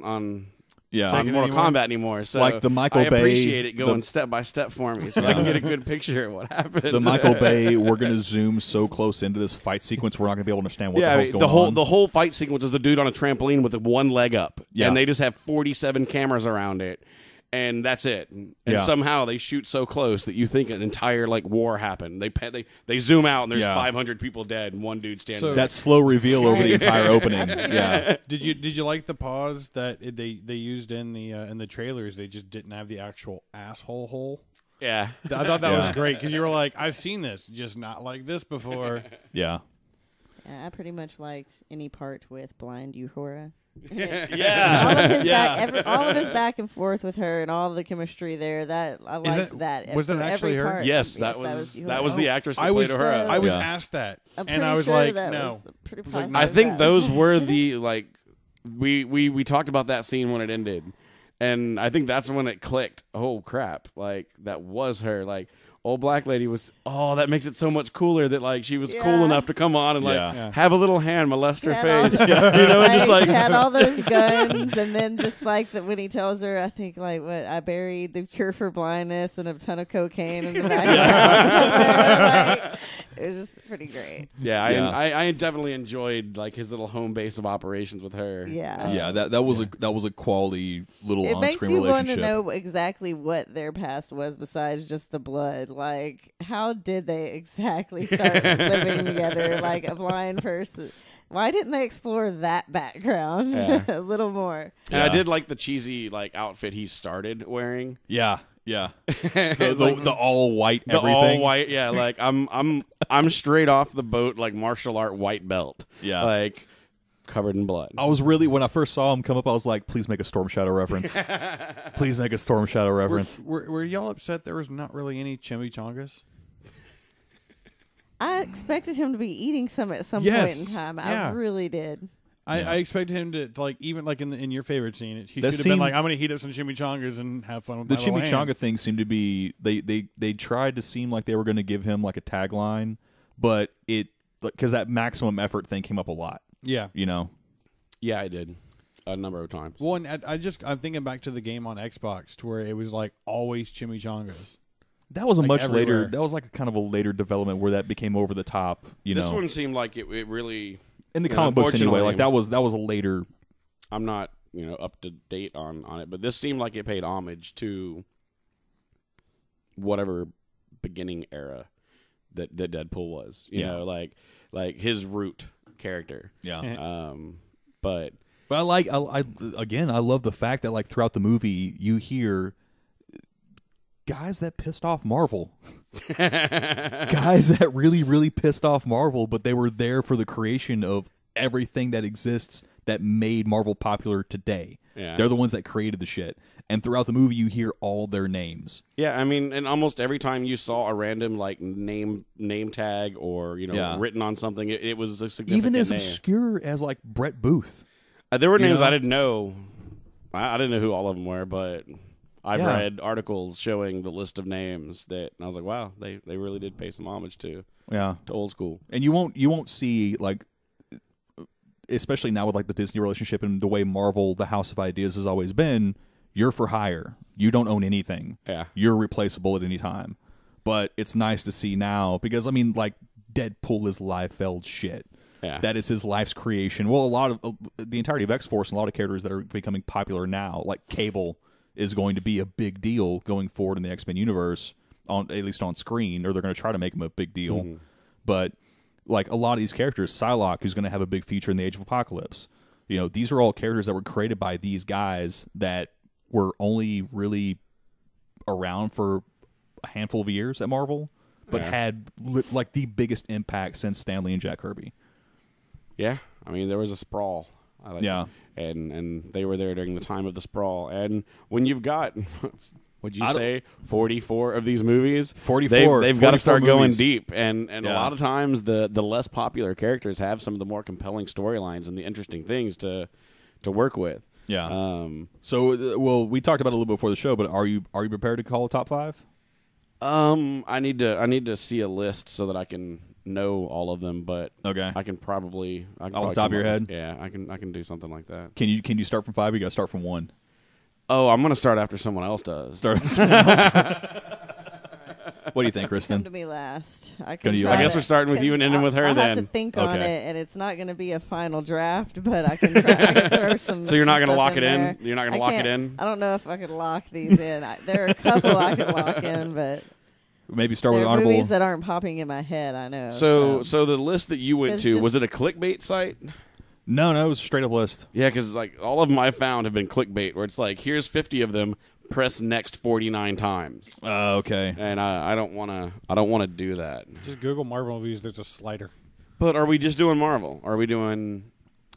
Mortal Kombat anymore. So Like the Michael I Bay- appreciate it going the- step by step for me, so I can get a good picture of what happened. The Michael Bay, we're going to zoom so close into this fight sequence, we're not going to be able to understand what the yeah, hell's going on. the whole fight sequence is the dude on a trampoline with one leg up, Yeah. and they just have 47 cameras around it, and that's it. And Yeah. somehow they shoot so close that you think an entire like war happened. They zoom out and there's Yeah. 500 people dead and one dude standing. So- there. That slow reveal over the entire opening. Yeah. Did you like the pause that they used in the trailers? They just didn't have the actual asshole hole. yeah. I thought that Yeah. was great because you were like, I've seen this, just not like this before. Yeah. Yeah, I pretty much liked any part with Blind Uhura. Yeah. all of his Yeah. all of his back and forth with her and all the chemistry there. That I liked that. was that episode. actually Every her? part, Yes, that was Uhura. the actress that I was played Uhura. I was Yeah. asked that, I'm and I pretty was sure like, that no. was pretty was like, positive I think that. those were the like we talked about that scene when it ended, and I think that's when it clicked. Oh crap! Like that was her. Like old black lady was. Oh, that makes it so much cooler that like she was cool Yeah. enough to come on and like Yeah. have a little hand molest her She had all face. the- You know, and just like she had all those guns, and then just like that when he tells her, I think like what I buried the cure for blindness and a ton of cocaine in the back. Of the house somewhere. Like, it was just pretty great. yeah, Yeah. I definitely enjoyed like his little home base of operations with her. Yeah. Yeah, that was a quality little It makes on-screen you want relationship. to know exactly what their past was besides just the blood. Like, how did they exactly start living together like a blind person? Why didn't they explore that background Yeah. a little more? And I Yeah. did like the cheesy like outfit he started wearing. Yeah, yeah. The all white The everything. all white, yeah. Like I'm straight off the boat, like martial art white belt. Yeah. like covered in blood. I was really when I first saw him come up, I was like, "Please make a Storm Shadow reference. Please make a Storm Shadow reference." Were y'all upset there was not really any chimichangas? I expected him to be eating some at some Yes. point in time. Yeah. I really did. I expected him to like even like in your favorite scene. He should That have been scene- like, "I'm going to heat up some chimichangas and have fun with The my little chimichanga hand." thing seemed to be they tried to seem like they were going to give him like a tagline, but it because that maximum effort thing came up a lot. Yeah. You know. Yeah, I did a number of times. Well, and I'm thinking back to the game on Xbox to where it was like always chimichangas. That was a Like much everywhere. later. That was like a kind of a later development where that became over the top. You This know, one seemed like it really. in the Yeah, comic books anyway. unfortunately- Like that was a later. I'm not up to date on it, but this seemed like it paid homage to whatever beginning era that Deadpool was. You Yeah. know, like his root character. Yeah. But But I again, I love the fact that like throughout the movie you hear guys that pissed off Marvel. Guys that really, really pissed off Marvel, but they were there for the creation of everything that exists that made Marvel popular today. Yeah. They're the ones that created the shit. And throughout the movie you hear all their names. yeah, I mean, and almost every time you saw a random like name tag or Yeah. written on something, it was a significant Even as name. obscure as like Brett Booth. There were You names know? I didn't know. I didn't know who all of them were, but I've Yeah. read articles showing the list of names that and I was like, wow, they really did pay some homage to Yeah. old school. And you won't see like especially now with like the Disney relationship and the way Marvel, the House of Ideas has always been, you're for hire. You don't own anything. Yeah. You're replaceable at any time. But it's nice to see now because I mean like Deadpool is Liefeld shit. Yeah. That is his life's creation. Well, a lot of the entirety of X-Force and a lot of characters that are becoming popular now, like Cable is going to be a big deal going forward in the X-Men universe, at least on screen, or they're going to try to make him a big deal. Mm-hmm. But like a lot of these characters, Psylocke, who's going to have a big feature in the Age of Apocalypse. You know, these are all characters that were created by these guys that were only really around for a handful of years at Marvel, but had like the biggest impact since Stan Lee and Jack Kirby. Yeah, I mean, there was a sprawl. And they were there during the time of the sprawl. And when you've got, would you say, 44 of these movies? 44. They've got to start movies. going deep. And a lot of times the less popular characters have some of the more compelling storylines and the interesting things to work with. Yeah. So we talked about it a little bit before the show, but are you prepared to call a top 5? I need to see a list so that I can know all of them, but okay, I can probably off the top of your head. Yeah, I can do something like that. Can you start from 5? Or you got to start from 1. Oh, I'm gonna start after someone else does. Start. With someone else. What do you think, Kristen? Come to me last. I guess we're starting with you and ending with her. I'll then have to think on it, and it's not going to be a final draft, but I can throw some. So you're not going to lock it in? You're not going to lock it in? I don't know if I could lock these in. There are a couple I could lock in, but. Maybe start with There are honorable. movies that aren't popping in my head. I know. So the list that you went to, was it a clickbait site? No, it was a straight up list. Yeah, because like all of them I found have been clickbait, where it's like, here's 50 of them, press next 49 times. Okay. And I don't want to do that. Just Google Marvel movies. There's a slider. But are we just doing Marvel? Are we doing?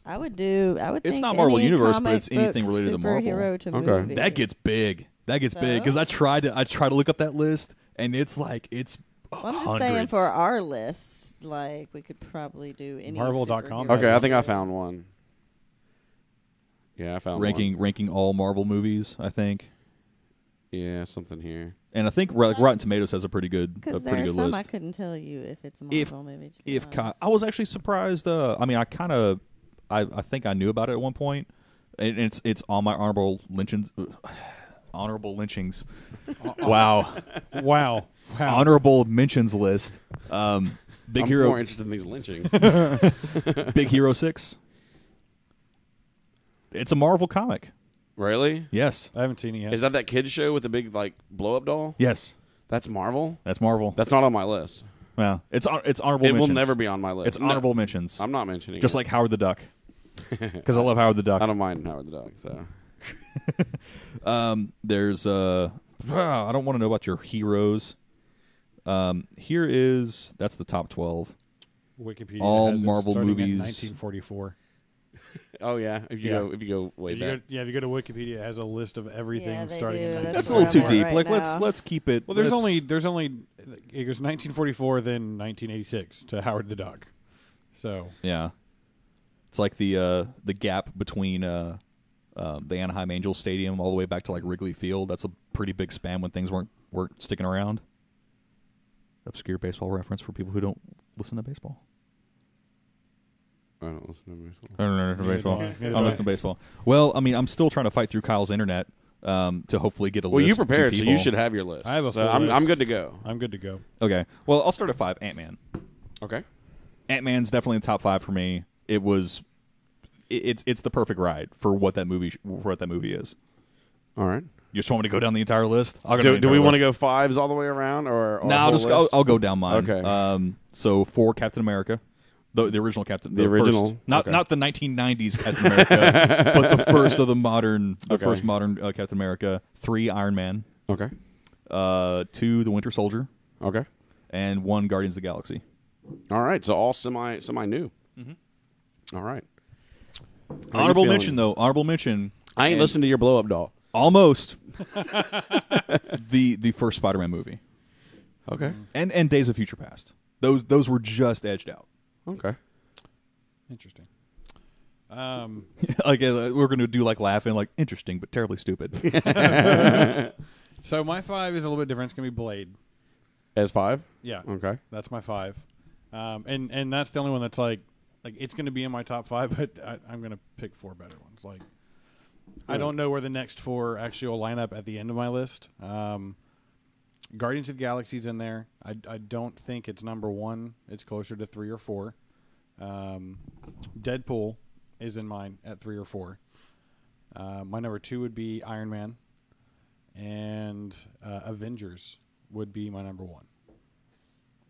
I would. It's think not Marvel any Universe, but comic it's anything book related to Marvel. superhero to Okay. movie. That gets big. Big because I tried to look up that list, and it's like it's. Well, I'm just hundreds. saying for our list, like we could probably do any Marvel.com. superhero Okay, I think I movie. found one. Yeah, I found one. ranking all Marvel movies. I think, Yeah, something here. and I think Rotten Tomatoes has a pretty good Because there are some list. I couldn't tell you if it's a Marvel movie. To be honest. I was actually surprised. I mean, I think I knew about it at one point, and it's on my honorable lynchings. Honorable honorable mentions list. Big I'm Hero. more interested in these lynchings. Big Hero 6. It's a Marvel comic. Really? Yes. I haven't seen it yet. Is that kid's show with the big like blow up doll? Yes. That's Marvel. That's Marvel. That's not on my list. Well, it's honorable It mentions. will never be on my list. It's honorable mentions. I'm not mentioning Just it. like Howard the Duck. Because I love Howard the Duck. I don't mind Howard the Duck. So There's I don't want to know about your heroes. That's the top 12. Wikipedia all has it Marvel starting in movies. 1944. oh yeah, if you go way If you back. if you go to Wikipedia, it has a list of everything Yeah, they starting do. in That's That's a where little too I'm at deep. right Like now. let's keep it. Well, there's let's- only it goes 1944, then 1986 to Howard the Duck. So yeah. It's like the gap between the Anaheim Angels Stadium all the way back to like Wrigley Field. That's a pretty big span when things weren't sticking around. Obscure baseball reference for people who don't listen to baseball. I don't listen to baseball. I don't listen to baseball. Neither I do don't I. listen to baseball. Well, I mean, I'm still trying to fight through Kyle's internet to hopefully get a Well, list. you to prepared, so you people. should have your list. I have a so full I'm list. good to go. I'm good to go. Okay. Well, I'll start at 5. Ant-Man. Okay. Ant-Man's definitely in the top 5 for me. It was. It's the perfect ride for what that movie is. All right. You just want me to go down the entire list? I'll go down Do the entire we want to list. go 5s all the way around, or No, I'll go down mine. Okay. So 4 Captain America, the original Captain, The original. first, not Okay. not the 1990s Captain America, but the first of the modern, Okay. first modern Captain America. 3 Iron Man, Okay. 2 The Winter Soldier, Okay. and 1 Guardians of the Galaxy. All right. So all semi new. All right. How are you Honorable feeling? mention though. Honorable mention. I ain't and listened to your blow up doll. Almost. the first Spider-Man movie Okay. and Days of Future Past. Those were just edged out. Okay. Interesting. Like we're going to do like laughing, like interesting but terribly stupid. So my 5 is a little bit different. It's gonna be Blade. As 5. Yeah, Okay. that's my 5. And that's the only one that's like it's gonna be in my top 5, but I'm gonna pick 4 better ones. Like I don't know where the next 4 actually will line up at the end of my list. Guardians of the Galaxy's in there. I don't think it's number 1. It's closer to 3 or 4. Deadpool is in mine at 3 or 4. My number 2 would be Iron Man, and Avengers would be my number 1.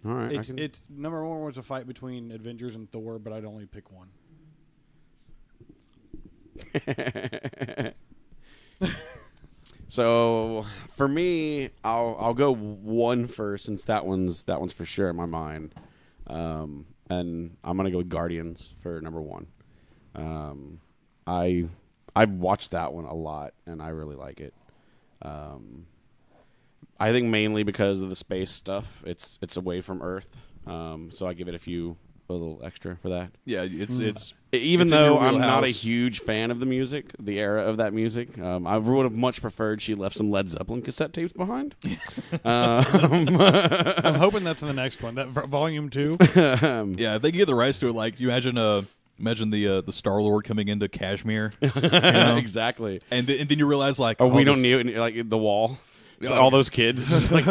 All right. It's number one was a fight between Avengers and Thor, but I'd only pick one. So for me, I'll go one first since that one's for sure in my mind, and I'm gonna go with Guardians for number one. I've watched that one a lot and I really like it. I think mainly because of the space stuff. It's away from Earth, so I give it a little extra for that. Yeah, it's Even it's in though your I'm not a wheelhouse. huge fan of the music, the era of that music, I would have much preferred she left some Led Zeppelin cassette tapes behind. I'm hoping that's in the next one. That volume 2. Yeah, if they get the rights to it, like you imagine the Star-Lord coming into Kashmir, you know? Exactly. and then you realize like, Or we don't this- need it, like the wall. Yeah. All those kids. Just like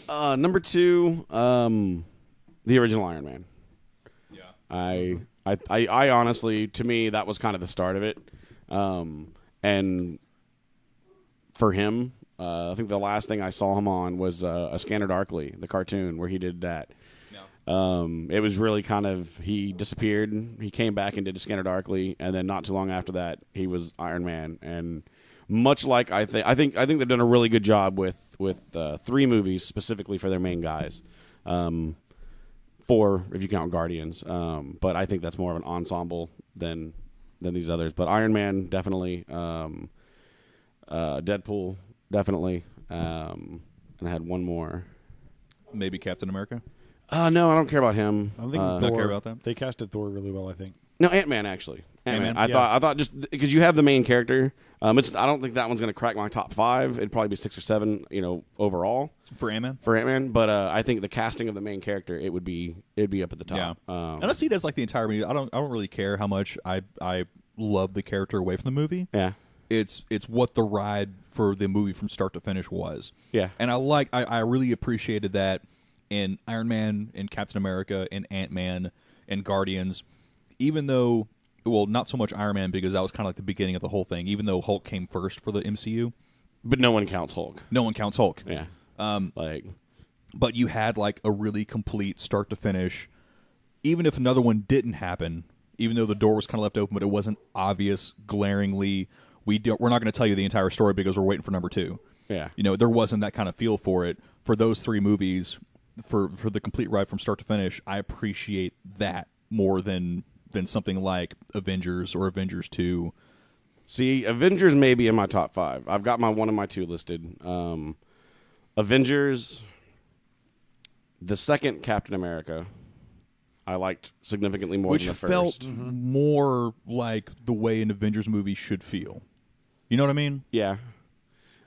number 2, the original Iron Man. Yeah. I honestly, to me, that was kind of the start of it. And for him, I think the last thing I saw him on was A Scanner Darkly, the cartoon, where he did that. It was really kind of, he disappeared, he came back and did A Scanner Darkly, and then not too long after that, he was Iron Man. And much like I think they've done a really good job with 3 movies specifically for their main guys. 4 if you count Guardians, but I think that's more of an ensemble than these others. But Iron Man definitely, Deadpool definitely, and I had one more. Maybe Captain America. No, I don't care about him. I'm thinking Don't Thor. care about that? They casted Thor really well, I think. No, Ant-Man actually. Ant-Man. Ant-Man? I thought just because you have the main character. I don't think that one's going to crack my top 5. It'd probably be 6 or 7, overall For Ant-Man? for Ant-Man. But I think the casting of the main character, it'd be up at the top. Yeah. And I see it as like the entire movie. I don't really care how much I love the character away from the movie. Yeah. It's what the ride for the movie from start to finish was. Yeah. And I really appreciated that in Iron Man, in Captain America, in Ant-Man, and Guardians. Even though, well, not so much Iron Man because that was kind of like the beginning of the whole thing. Even though Hulk came first for the MCU. But no one counts Hulk. No one counts Hulk. Yeah. But you had like a really complete start to finish. Even if another one didn't happen, even though the door was kind of left open, but it wasn't obvious, glaringly, we're not going to tell you the entire story because we're waiting for number 2. Yeah. There wasn't that kind of feel for it. For those 3 movies, for the complete ride from start to finish, I appreciate that more than something like Avengers or Avengers 2. See, Avengers may be in my top 5. I've got my 1 and my 2 listed. Avengers, the second Captain America, I liked significantly more Which than the first. felt more like the way an Avengers movie should feel. You know what I mean? Yeah,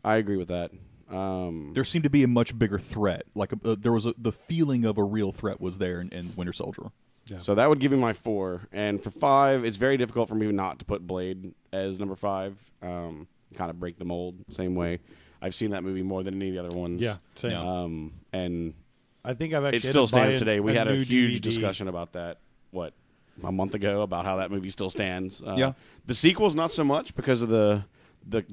I agree with that. There seemed to be a much bigger threat. Like there was the feeling of a real threat was there in Winter Soldier. Yeah. So that would give me my 4. And for 5, it's very difficult for me not to put Blade as number 5. Kind of break the mold, same way. I've seen that movie more than any of the other ones. Yeah, same. Yeah. And I think I've actually it still had to buy stands today. We had a new huge DVD. discussion about that, a month ago, about how that movie still stands. Yeah. The sequel's not so much because of the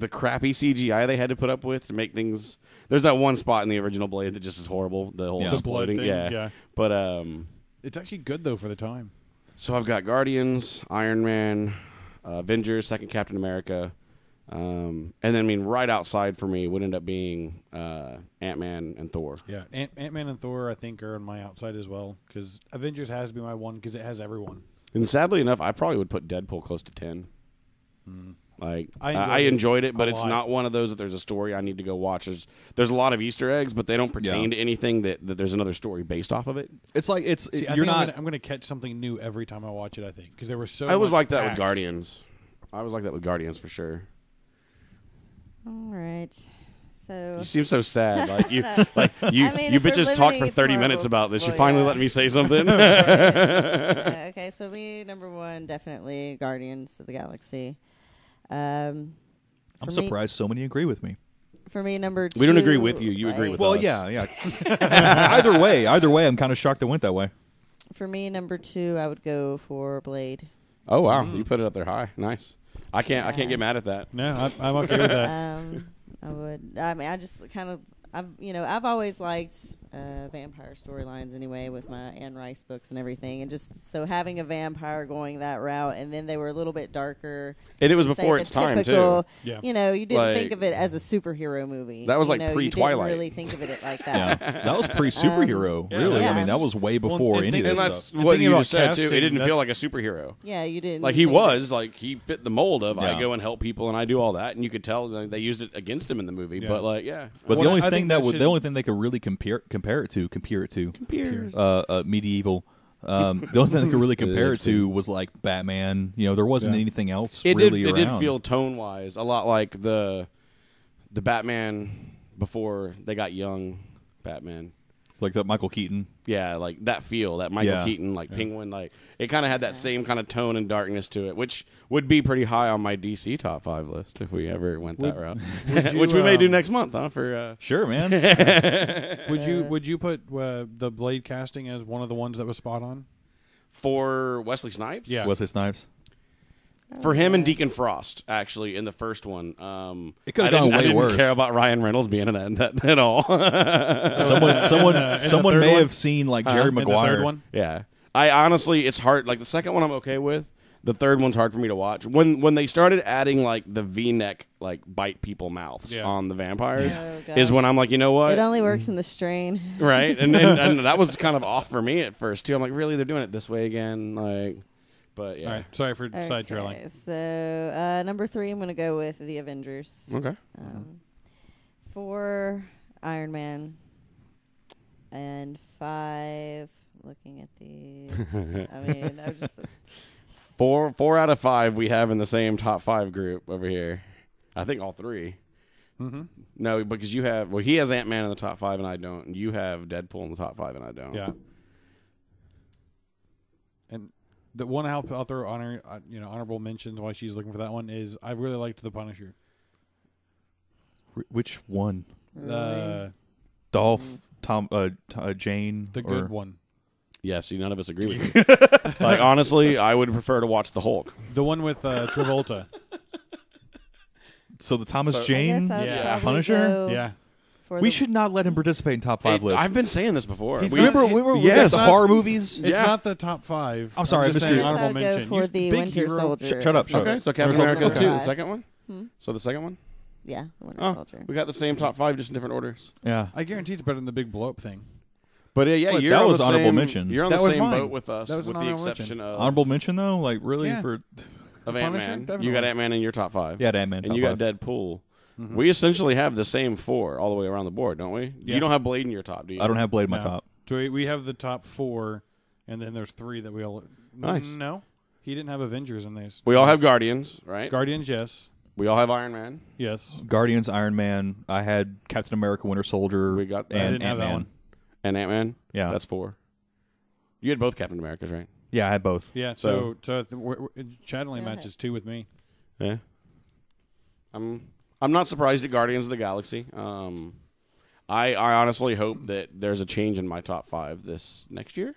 crappy CGI they had to put up with to make things. There's that one spot in the original Blade that just is horrible. The whole Yeah. The blood exploding. thing, yeah. But It's actually good, though, for the time. so I've got Guardians, Iron Man, Avengers, second Captain America, and then right outside for me would end up being Ant-Man and Thor. Yeah, Ant-Man and Thor, I think, are on my outside as well, because Avengers has to be my 1 because it has everyone. And sadly enough, I probably would put Deadpool close to 10. Like I enjoyed it, but a it's lot. not one of those that there's a story I need to go watch. There's a lot of Easter eggs, but they don't pertain to anything that there's another story based off of it. It's like See, I you're think not. I'm gonna catch something new every time I watch it, I think, because there were so I was much like that with packed. Guardians. I was like that with Guardians for sure. All right. So You seem so sad. Like you, No. you I mean, you if we're bitches talked for limiting it to 30 Marvel, minutes about this. You well, finally yeah. let me say something. Yeah, okay, so me number 1 definitely Guardians of the Galaxy. I'm for me- surprised so many agree with me. For me, number 2. We don't agree with you. You agree with Well, us. yeah. either way, I'm kind of shocked it went that way. For me, number 2, I would go for Blade. Oh wow, you put it up there high. Nice. I can't get mad at that. No, I'm okay with that. I would. I mean, I just kind of I've always liked vampire storylines anyway with my Anne Rice books and everything, and just so having a vampire going that route, and then they were a little bit darker. And it was say before the its time typical, too. Yeah. You didn't Like- think of it as a superhero movie. That was like You pre-Twilight. didn't really think of it like Yeah, that. that was pre-superhero. Yeah. Really, I Yeah. mean, that was way before and any think- of And this that's stuff. And what thinking you about just said too. It casting, didn't feel like a that's- superhero. Yeah, you didn't. Like he think of was, like he fit the mold of I Yeah. go and help people and I do all that, and you could tell they used it against him in the movie. Yeah. But like, yeah, But Well, the only I thing think that that would, should- the only thing they could really compare it to, Pierce. medieval. The only thing they could really compare it to was like Batman. There wasn't Yeah. anything else It really did. It around. did feel tone wise a lot like the Batman before they got young Batman. like that Michael Keaton. Yeah, like that feel, that Michael Yeah. Keaton, like Penguin, like it kind of had that same kind of tone and darkness to it, which would be pretty high on my DC top 5 list if we ever went that route, you, which we may do next month, huh? For Sure, man. Would you put the Blade casting as one of the ones that was spot on? for Wesley Snipes, Yeah. Wesley Snipes. for him and Deacon Frost, actually, in the first one. It could've I gone didn't- I way didn't worse. care about Ryan Reynolds being in that at all. Someone the someone third may one? have seen like Jerry In the Maguire. third one? Yeah, I honestly, it's hard. Like the second one, I'm okay with. The third one's hard for me to watch. When they started adding like the V-neck, like bite people mouths Yeah. on the vampires, Oh, is gosh. when I'm like, you know what? It only works in the strain. Right, and that was kind of off for me at first too. I'm like, really, they're doing it this way again, like, but yeah. All right. Sorry for side Okay, trailing. so number 3, I'm going to go with the Avengers. Okay. 4, Iron Man, and 5. Looking at these, I mean, I'm just. Four out of 5 we have in the same top 5 group over here. I think all 3. Mm-hmm. No, because he has Ant-Man in the top 5 and I don't. And you have Deadpool in the top 5 and I don't. Yeah. And the one I'll throw honorable mentions why she's looking for that one is I really liked the Punisher. Which one? The Dolph, Tom, Jane, the good one. Yeah, see, none of us agree with you. Like, honestly, I would prefer to watch the Hulk. The one with Travolta. So the Thomas So- Jane I guess I'd Yeah. probably Punisher? go Yeah. for We the- should not let him participate in top 5 lists. I've been saying this before. He's We- not- remember Yes. the horror movies? It's Yeah. not the top 5. I'm sorry, just Mr. saying I guess honorable I'd go mention. for You the big Winter hero. Soldier. Shut up, shut Okay, up. so Captain Winter America Soldier. 2, the second one? Hmm? So the second one? Yeah, the Winter Oh, Soldier. we got the same top 5, just in different orders. Yeah. I guarantee it's better than the big blow up thing. But yeah, But you're that on was the honorable same, mention. You're on That the was same mine. boat with us, That was with an the honorable exception of Honorable mention though, like really Yeah. for Ant-Man. Punisher, You got definitely. Ant-Man in your top 5. yeah, Ant-Man. And top you got 5. Deadpool. Mhm. We essentially have the same 4 all the way around the board, don't we? Yeah. You don't have Blade in your top, do you? I don't have Blade in my No. top. So we have the top 4, and then there's 3 that we all. Nice. No, he didn't have Avengers in these. We all have Guardians, right? Guardians. Yes. We all have Iron Man. Yes. Guardians, Iron Man. I had Captain America, Winter Soldier. We got that. I and didn't have that Ant-Man. one. And Ant-Man. Yeah, That's 4. You had both Captain Americas, right? yeah, I had both. Yeah. So- So Chad only Yeah. matches 2 with me. Yeah. I'm not surprised at Guardians of the Galaxy. I honestly hope that there's a change in my top 5 this next year.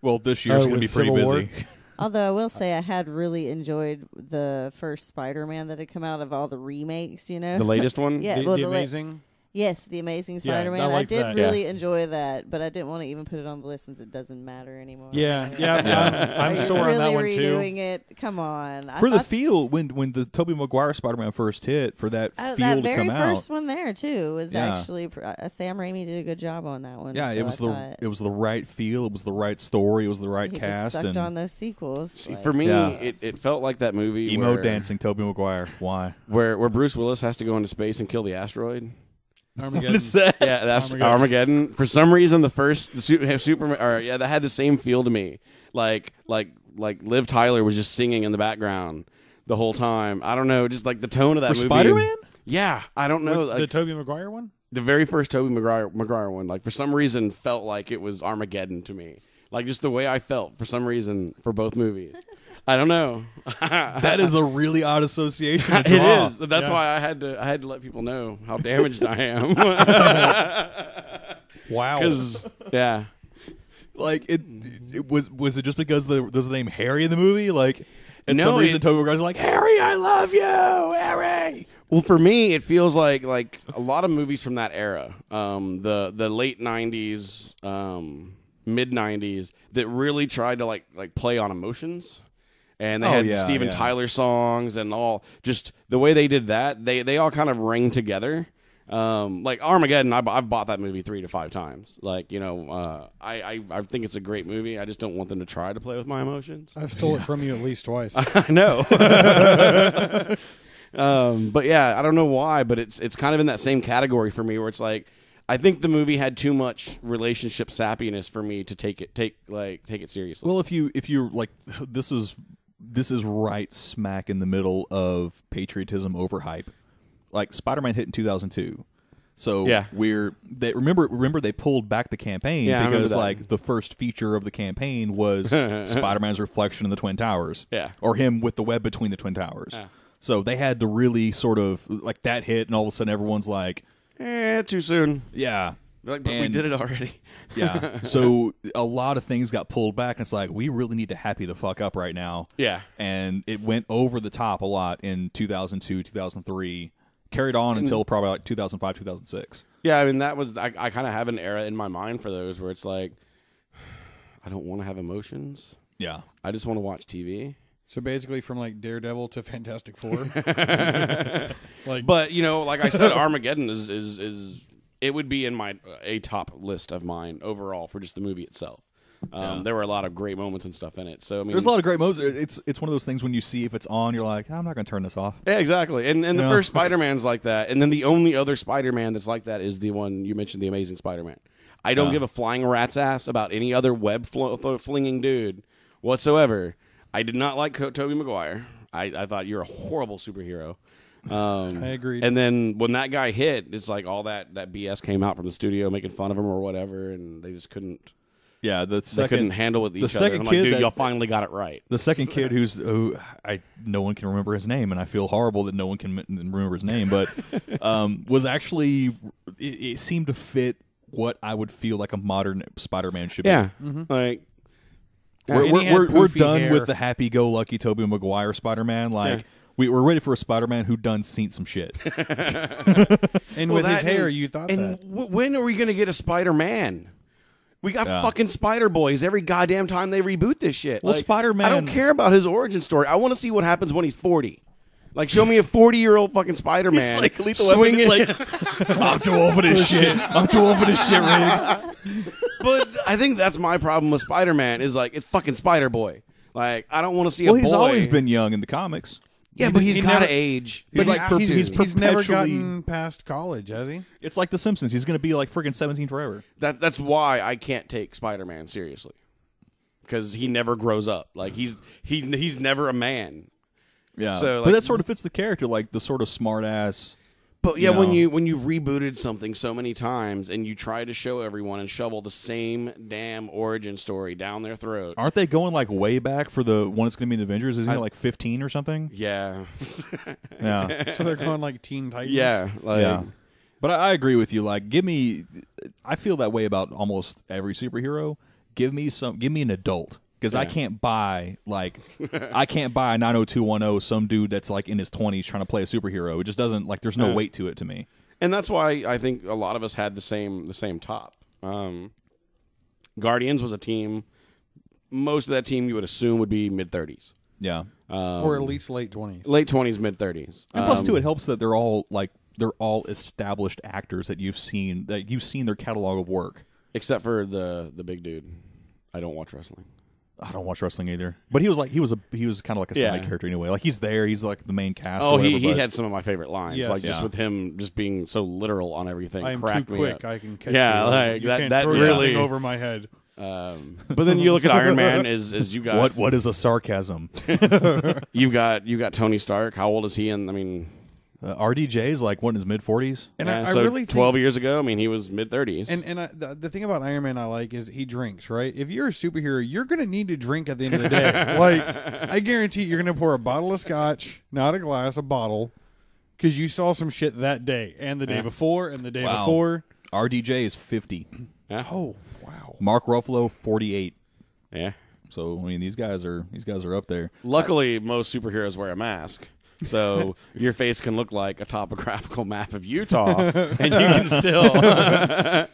Well, this year's going to with be pretty Civil War? busy. Although I will say I had really enjoyed the first Spider-Man that had come out of all the remakes, you know? The latest one? Yeah, The, well, the the la- Amazing. Yes, the Amazing Yeah, I Spider-Man. I liked did that. really enjoy that, but I didn't want to even put it on the list since it doesn't matter anymore. Yeah, yeah. I'm Are you sore really on that one too. redoing it? Come on. I For the thought- feel, when the Tobey Maguire Spider-Man first hit, for that Oh, feel that to very come out, first one there too was Yeah. actually Sam Raimi did a good job on that one. yeah, so it was I it was the right feel, it was the right story, it was the right he cast, just sucked and on those sequels. See, like- for me, Yeah. it felt like that movie emo where, dancing Tobey Maguire. Why? where Bruce Willis has to go into space and kill the asteroid. Armageddon. What is that? Yeah, that's Armageddon. Armageddon. For some reason, the Superman, or yeah, that had the same feel to me. Like Liv Tyler was just singing in the background the whole time. I don't know, just like the tone of that For movie. Spider-Man? Yeah, I don't know. With Like, the Tobey Maguire one. the very first Tobey Maguire one, like for some reason, felt like it was Armageddon to me. Like just the way I felt for some reason for both movies. I don't know. That is a really odd association to It draw. is. That's Yeah. why I had to let people know how damaged I am. Wow. Because yeah. Like it was it just because there's the name Harry in the movie? Like, and No, some reason it- Tobey Maguire's like, Harry, I love you, Harry. Well, for me, it feels like a lot of movies from that era, the late '90s, mid '90s, that really tried to like play on emotions, and they had Steven Tyler songs and all. Just the way they did that, they all kind of ring together. Like Armageddon, I've bought that movie 3 to 5 times. Like, you know, I think it's a great movie. I just don't want them to try to play with my emotions. I've stole it from you at least twice. I know. But yeah, I don't know why, but it's kind of in that same category for me, where it's like, I think the movie had too much relationship sappiness for me to take it seriously. Well, if you're like, this is right smack in the middle of patriotism overhype. Like, Spider-Man hit in 2002. So yeah. Remember they pulled back the campaign because like the first feature of the campaign was Spider-Man's reflection in the Twin Towers. Yeah. Or him with the web between the Twin Towers. Yeah. So they had to really sort of like that hit, and all of a sudden everyone's like, too soon. Yeah. Like, but we did it already. Yeah. So a lot of things got pulled back, and it's like, we really need to happy the fuck up right now. Yeah. And it went over the top a lot in 2002, 2003. Carried on until probably like 2005, 2006. Yeah, I mean, that was... I kind of have an era in my mind for those where it's like, I don't want to have emotions. Yeah. I just want to watch TV. So basically from like Daredevil to Fantastic Four. But, you know, like I said, Armageddon is it would be in my a top list of mine overall for just the movie itself. There were a lot of great moments and stuff in it. So I mean, there's a lot of great moments. It's one of those things when you see if it's on, you're like, I'm not going to turn this off. Yeah, exactly. And the first Spider-Man's like that, and then the only other Spider-Man that's like that is the one you mentioned, the Amazing Spider-Man. I don't give a flying rat's ass about any other web flinging dude whatsoever. I did not like Tobey Maguire. I thought you're a horrible superhero. I agreed. And then when that guy hit, it's like all that BS came out from the studio making fun of him or whatever, and they just couldn't. Yeah, they couldn't handle with each other. I'm like, dude, y'all finally got it right. The second kid who no one can remember his name, and I feel horrible that no one can remember his name, but was actually it seemed to fit what I would feel like a modern Spider-Man should be. Yeah, Mm-hmm. We're done with the happy-go-lucky Tobey Maguire Spider-Man. Like we're ready for a Spider-Man who done seen some shit. And with his hair, you thought that. When are we going to get a Spider-Man? We got fucking Spider-Boys every goddamn time they reboot this shit. Well, like, Spider-Man... I don't care about his origin story. I want to see what happens when he's 40. Like, show me a 40-year-old fucking Spider-Man. He's like Lethal Weapon. He's like, I'm too old for this shit. I'm too old for this shit, Riggs. But I think that's my problem with Spider-Man is, like, it's fucking Spider-Boy. Like, I don't want to see a boy. Well, he's always been young in the comics. Yeah, but he's got to age. He's never gotten past college, has he? It's like The Simpsons. He's going to be like friggin' 17 forever. That's why I can't take Spider-Man seriously, because he never grows up. Like he's never a man. Yeah, so, like, but that sort of fits the character, like the sort of smart ass. But yeah, when you've rebooted something so many times and you try to show everyone and shovel the same damn origin story down their throat, aren't they going like way back for the one that's going to be in Avengers? Isn't it like 15 or something? Yeah, yeah. So they're going like Teen Titans. Yeah, yeah. But I agree with you. Like, I feel that way about almost every superhero. Give me an adult. Because I can't buy a 90210 some dude that's like in his 20s trying to play a superhero. It just doesn't, like, there's no weight to it to me. And that's why I think a lot of us had the same top. Guardians was a team. Most of that team you would assume would be mid-30s. Yeah. Or at least late 20s. Late 20s, mid-30s. And plus, too, it helps that they're all established actors that you've seen their catalog of work. Except for the big dude. I don't watch wrestling. I don't watch wrestling either. But he was kind of like a side character anyway. Like, he's there. He's like the main cast. Oh, or whatever, he had some of my favorite lines. Yes. Like just with him just being so literal on everything. I'm cracked too me quick. up. I can catch yeah, you. like You that. can't That throw really something over my head. But then you look at Iron Man as you got what is a sarcasm? you got Tony Stark. How old is he? And I mean. RDJ's like in his mid-40s. And I really think 12 years ago, I mean, he was mid-30s. And the thing about Iron Man I like is he drinks, right? If you're a superhero, you're going to need to drink at the end of the day. Like, I guarantee you're going to pour a bottle of scotch, not a glass, a bottle, because you saw some shit that day and the day before and the day before. RDJ is 50. Yeah. Oh, wow. Mark Ruffalo, 48. Yeah. So, I mean, these guys are up there. Luckily, most superheroes wear a mask. So your face can look like a topographical map of Utah, and you can still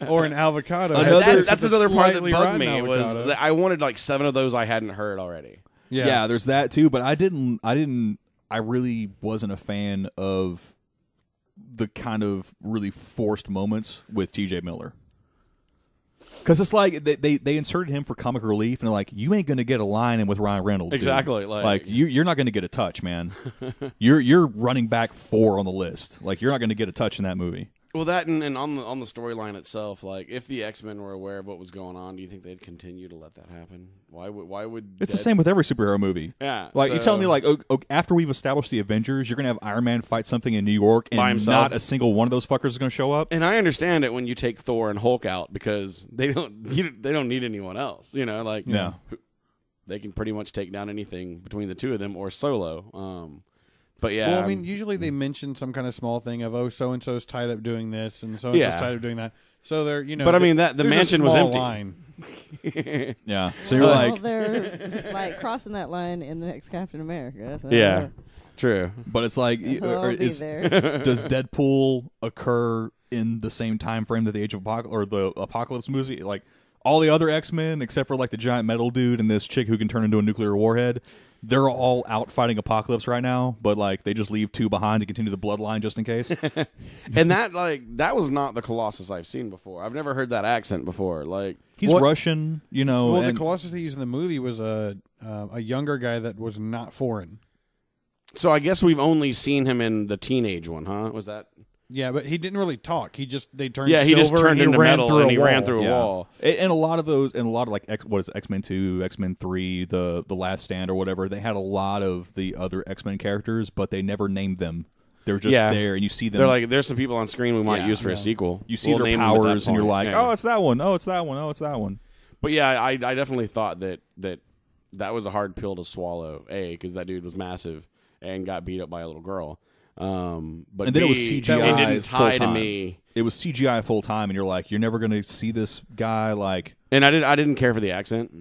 or an avocado. That's another part that Slightly bugged rotten me was avocado. that I wanted like 7 of those I hadn't heard already. Yeah, there's that too. But I really wasn't a fan of the kind of really forced moments with T.J. Miller. Because it's like they inserted him for comic relief, and they're like, you ain't going to get a line in with Ryan Reynolds. Dude. Exactly. Like you're not going to get a touch, man. you're running back 4 on the list. Like you're not going to get a touch in that movie. Well, that and on the storyline itself, like if the X-Men were aware of what was going on, do you think they'd continue to let that happen? Why would It's the same with every superhero movie. Yeah. Like you telling me, like after we've established the Avengers, you're gonna have Iron Man fight something in New York, by and himself? not a single one of those fuckers is gonna show up. And I understand it when you take Thor and Hulk out because they don't need anyone else. You know, like they can pretty much take down anything between the two of them or solo. But yeah, well, I mean, usually they mention some kind of small thing of so and so's tied up doing this, and so and so's tied up doing that. So they're But I mean that the mansion was empty. Line. Yeah. So you're Well, like, they're like crossing that line in the next Captain America. So Yeah, true. but it's like, I'll be there. does Deadpool occur in the same time frame that the Age of Apocalypse or the Apocalypse movie? Like all the other X-Men, except for like the giant metal dude and this chick who can turn into a nuclear warhead. They're all out fighting Apocalypse right now, but like they just leave 2 behind to continue the bloodline just in case. And that was not the Colossus I've seen before. I've never heard that accent before. Like He's Russian, you know. Well, the and Colossus they used in the movie was a younger guy that was not foreign. so, I guess we've only seen him in the teenage one, huh? Was that? Yeah, but he didn't really talk. He turned Yeah, he silver just turned and he into ran metal through and a he wall. ran through a wall. And a lot of those, and a lot of like X-Men 2, X-Men 3, the Last Stand or whatever. They had a lot of the other X-Men characters, but they never named them. They're just there, and you see them. They're like, there's some people on screen we might use for a sequel. You see We'll their name them at that powers, and you're point. like, Yeah. oh, it's that one. Oh, it's that one. Oh, it's that one. But yeah, I definitely thought that was a hard pill to swallow. A, because that dude was massive and got beat up by a little girl. But and then it was B, CGI it didn't tie to full-time. me. It was CGI full time, and you're like, you're never going to see this guy. Like, And I didn't care for the accent.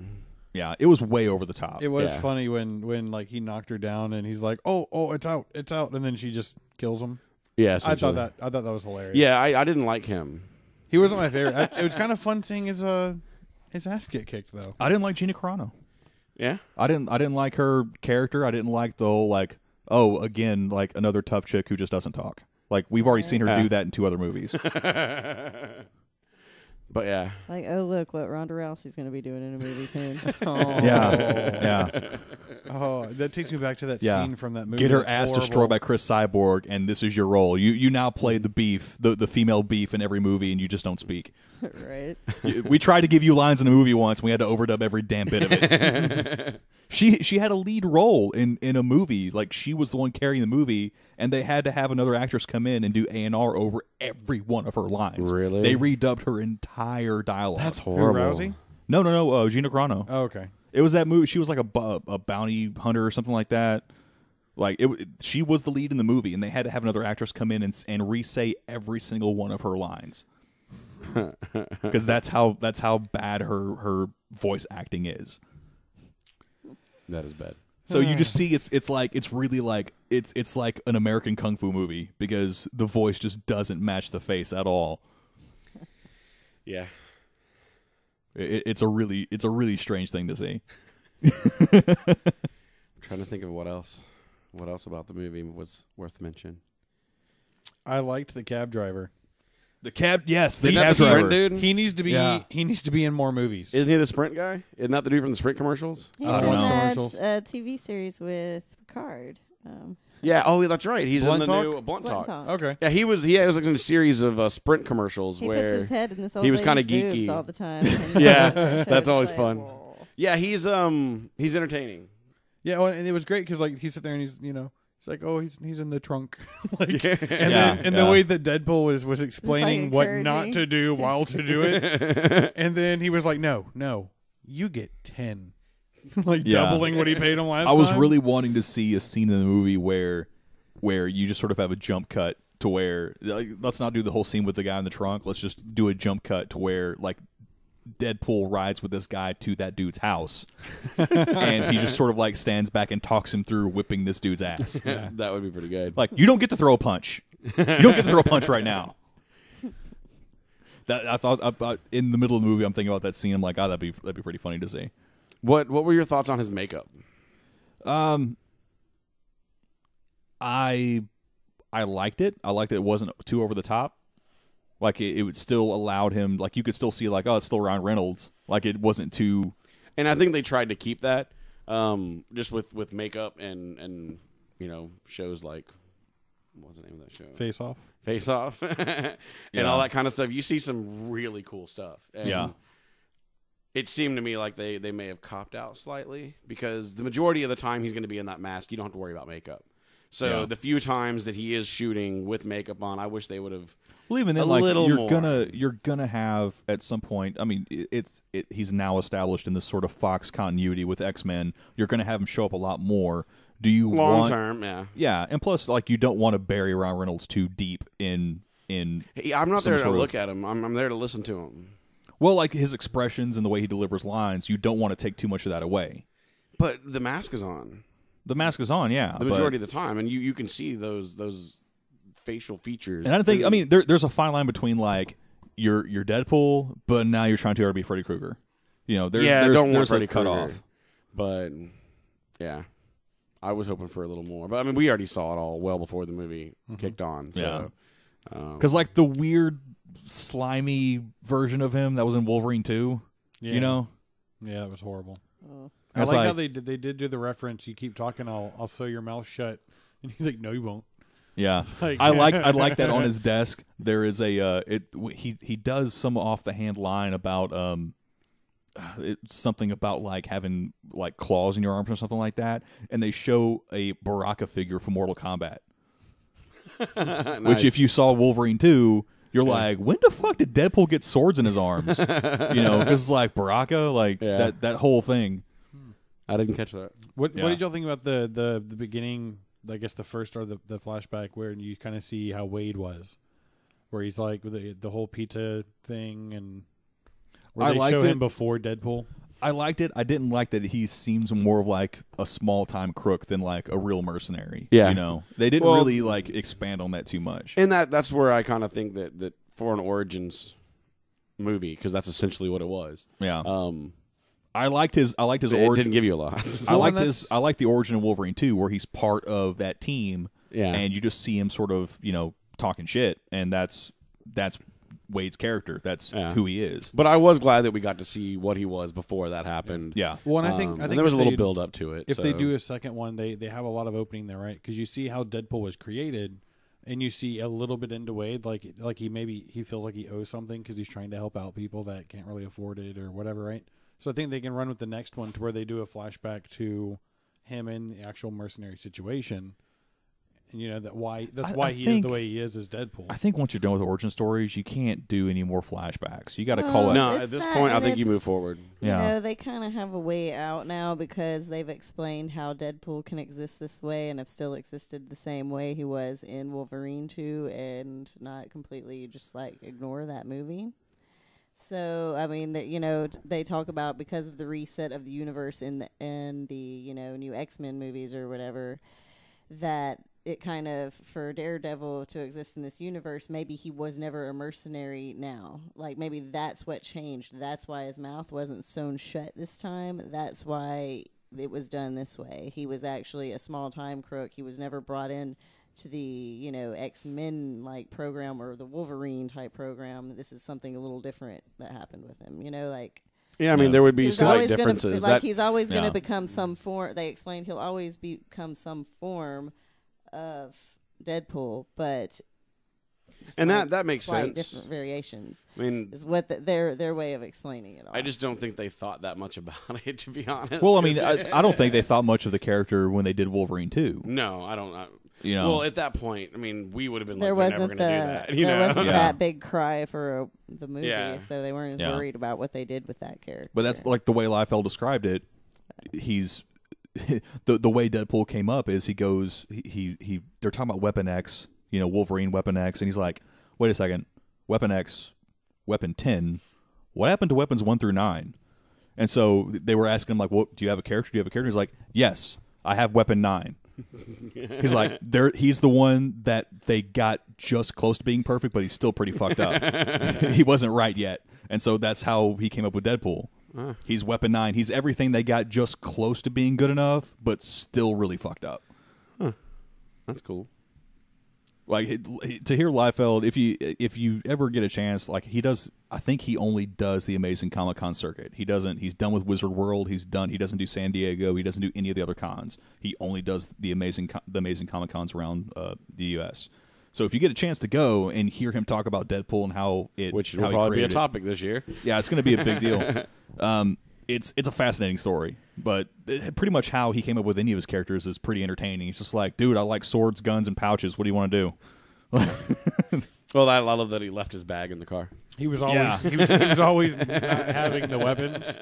yeah, it was way over the top. It was Yeah. funny when like he knocked her down and he's like, oh, it's out, and then she just kills him. Yeah, I thought that was hilarious. Yeah, I didn't like him. He wasn't my favorite. It was kind of fun seeing his ass get kicked though. I didn't like Gina Carano. Yeah, I didn't like her character. I didn't like the whole like, oh, again, like another tough chick who just doesn't talk. Like we've already seen her do that in 2 other movies. but yeah, Like, oh look, what Ronda Rousey's going to be doing in a movie soon. Yeah. Oh, that takes me back to that Yeah. scene from that movie. Get her that's ass horrible. destroyed by Chris Cyborg, and this is your role. You now play the beef, the female beef in every movie, and you just don't speak. Right? We tried to give you lines in a movie once, and we had to overdub every damn bit of it. She had a lead role in a movie. Like, she was the one carrying the movie, and they had to have another actress come in and do A&R over every one of her lines. Really? They redubbed her entire dialogue. that's Who, horrible. Rousey? No, Gina Carano. Oh, okay. It was that movie. She was like a bounty hunter or something like that. Like she was the lead in the movie, and they had to have another actress come in and re-say every single one of her lines, because that's how bad her voice acting is. That is bad. So you just see it's really like it's like an American kung fu movie because the voice just doesn't match the face at all. Yeah. It's a really strange thing to see. I'm trying to think of what else about the movie was worth mention. I liked the cab driver. The cab Isn't that the Sprint dude? He needs to be. Yeah. He needs to be in more movies. Isn't he the Sprint guy? Isn't that the dude from the Sprint commercials? He's I don't in know. that Commercials. TV series with Picard. Yeah. Oh, that's right. He's Blunt in the Talk? new Blunt Talk. Okay. Yeah, he was like in a series of Sprint commercials He where puts his head in this old he was kinda lady's boobs geeky. all the time. Yeah, And that's it's always like, fun. whoa. Yeah, he's entertaining. Yeah, well, and it was great because like he sat there and he's like, oh, he's in the trunk, like, Yeah. and the way that Deadpool was explaining what not encouraging. to do while to do it, and then he was like, no, you get 10, like Yeah. doubling what he paid him last. I was time. really wanting to see a scene in the movie where you just sort of have a jump cut to where, like, let's not do the whole scene with the guy in the trunk. Let's just do a jump cut to where, like, Deadpool rides with this guy to that dude's house, and he just sort of like stands back and talks him through whipping this dude's ass. That would be pretty good. Like, you don't get to throw a punch. You don't get to throw a punch right now. That I thought in the middle of the movie, I'm thinking about that scene. I'm like, oh, that'd be pretty funny to see. What were your thoughts on his makeup? I liked it. I liked that it wasn't too over the top. Like it would still allowed him. Like you could still see like, oh, it's still Ryan Reynolds. Like it wasn't too. And I think they tried to keep that, just with makeup and shows like, what's the name of that show? Face Off, and all that kind of stuff. You see some really cool stuff. And it seemed to me like they may have copped out slightly because the majority of the time he's going to be in that mask. You don't have to worry about makeup. So the few times that he is shooting with makeup on, I wish they would have. Well, even then, like you're gonna have at some point. I mean, he's now established in this sort of Fox continuity with X-Men. You're gonna have him show up a lot more. Do you long term? Yeah, and plus, like you don't want to bury Ryan Reynolds too deep in. I'm not there to look at him. I'm there to listen to him. Well, like his expressions and the way he delivers lines, you don't want to take too much of that away. But the mask is on. The mask is on, yeah. The majority of the time, and you can see those facial features. And I think, I mean, there's a fine line between like you're Deadpool, but now you're trying to be Freddy Krueger. You know, there's Freddy a cutoff. But yeah, I was hoping for a little more. But I mean, we already saw it all well before the movie kicked on. So. Yeah, because like the weird slimy version of him that was in Wolverine 2. You know, it was horrible. Oh. I like how they did do the reference. You keep talking, I'll sew your mouth shut, and he's like, no, you won't. Yeah, I like that on his desk. There is he does some off the hand line about something about like having like claws in your arms or something like that, and they show a Baraka figure from Mortal Kombat. Nice. Which if you saw Wolverine 2, you're like, when the fuck did Deadpool get swords in his arms? Because it's like Baraka, like that whole thing. I didn't catch that. What did y'all think about the beginning? I guess the first or the flashback where you kind of see how Wade was, where he's like the whole pizza thing, and where they show him before Deadpool. I liked it. I didn't like that he seems more of like a small time crook than like a real mercenary. Yeah, they didn't really like expand on that too much. And that's where I kind of think that for an Origins movie, because that's essentially what it was. Yeah. I liked his origin. It didn't give you a lot. I liked the origin of Wolverine 2, where he's part of that team, and you just see him sort of, talking shit, and that's Wade's character. That's who he is. But I was glad that we got to see what he was before that happened. Yeah. Well, and I think there was a little build up to it. If they do a second one, they have a lot of opening there, right? Because you see how Deadpool was created, and you see a little bit into Wade, like he feels like he owes something because he's trying to help out people that can't really afford it or whatever, right? So I think they can run with the next one to where they do a flashback to him in the actual mercenary situation, and that's why he is the way he is as Deadpool. I think once you're done with origin stories, you can't do any more flashbacks. You got to call it. No, at this point, I think you move forward. They kind of have a way out now because they've explained how Deadpool can exist this way and have still existed the same way he was in Wolverine 2, and not completely just like ignore that movie. So I mean, they talk about because of the reset of the universe in the new X-Men movies or whatever, that it kind of for Daredevil to exist in this universe, maybe he was never a mercenary. Now, like maybe that's what changed. That's why his mouth wasn't sewn shut this time. That's why it was done this way. He was actually a small time crook. He was never brought in to the X-Men like program or the Wolverine type program. This is something a little different that happened with him. I mean there would be slight differences. He's always going to become some form. They explained he'll always become some form of Deadpool, but and that makes sense. Different variations. I mean, is what their way of explaining it all. I just don't think they thought that much about it, to be honest. Well, I mean, I don't think they thought much of the character when they did Wolverine 2. No, I don't. Well, at that point, I mean, we would have been there like, we're never going to do that. There wasn't that big cry for the movie, so they weren't as Yeah. worried about what they did with that character. But that's like the way Liefeld described it. He's the way Deadpool came up is he goes he they're talking about Weapon X, Wolverine Weapon X, and he's like, wait a second, Weapon X, Weapon 10, what happened to weapons 1 through 9? And so they were asking him, like, "What do you have a character? Do you have a character?" He's like, "Yes, I have weapon 9." He's like, he's the one that they got just close to being perfect, but he's still pretty fucked up. He wasn't right yet. And so that's how he came up with Deadpool. He's weapon 9. He's everything they got just close to being good enough, but still really fucked up. That's cool. Like to hear Liefeld, if you ever get a chance, like he does, I think he only does the Amazing Comic Con circuit. He's done with Wizard World. He doesn't do San Diego. He doesn't do any of the other cons. He only does the Amazing Comic Cons around the U.S. So if you get a chance to go and hear him talk about Deadpool and which will probably be a topic this year. Yeah, it's going to be a big deal. It's a fascinating story, but pretty much how he came up with any of his characters is pretty entertaining. He's just like, dude, I like swords, guns, and pouches. What do you want to do? Well, I love that he left his bag in the car. He was always he was always not having the weapons,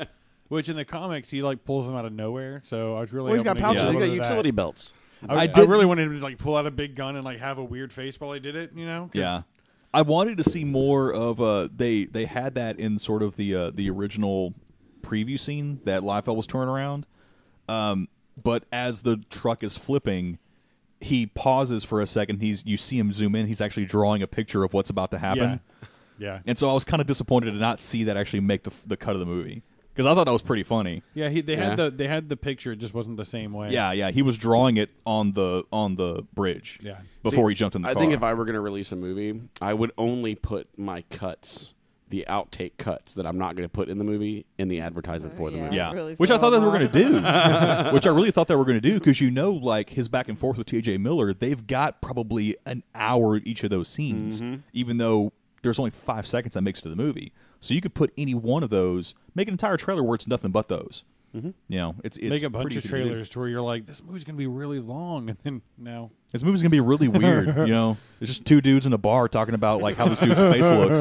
which in the comics he like pulls them out of nowhere. So I was really He's got hoping to pouches. get He a got little of utility that. belts. I really wanted him to like pull out a big gun and like have a weird face while he did it. You know? 'Cause Yeah. I wanted to see more of they had that in sort of the original preview scene that Liefeld was touring around. But as the truck is flipping, he pauses for a second. You see him zoom in. He's actually drawing a picture of what's about to happen. Yeah. And so I was kind of disappointed to not see that actually make the cut of the movie, because I thought that was pretty funny. Yeah, they had the picture. It just wasn't the same way. Yeah. He was drawing it on the bridge. Yeah. Before he jumped in the car. I think if I were going to release a movie, I would only put my cuts, the outtake cuts that I'm not going to put in the movie, in the advertisement for the movie. Yeah, Really which I thought they were going to do. do. Which I really thought they were going to do, because like his back and forth with T.J. Miller, they've got probably an hour each of those scenes, even though there's only 5 seconds that makes it to the movie. So you could put any one of those, make an entire trailer where it's nothing but those. You know, it's Make a bunch pretty of easy to do. trailers to where you're like, this movie's going to be really long, and then no. This movie's gonna be really weird. You know, it's just two dudes in a bar talking about like how this dude's face looks,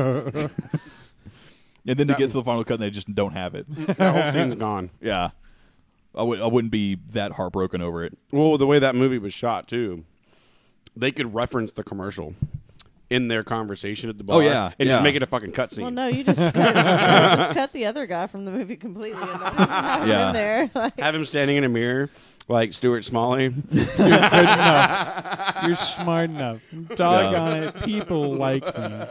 and then to get to the final cut, and they just don't have it. That whole scene's gone. Yeah, I wouldn't be that heartbroken over it. Well, the way that movie was shot, too, they could reference the commercial in their conversation at the bar. Oh, yeah, and yeah. just make it a fucking cutscene. Well, no, you just cut the other guy from the movie completely and not have him Yeah. in there. Like, Have him standing in a mirror like Stuart Smalley. You're good enough. You're smart enough. Doggone it, people like me.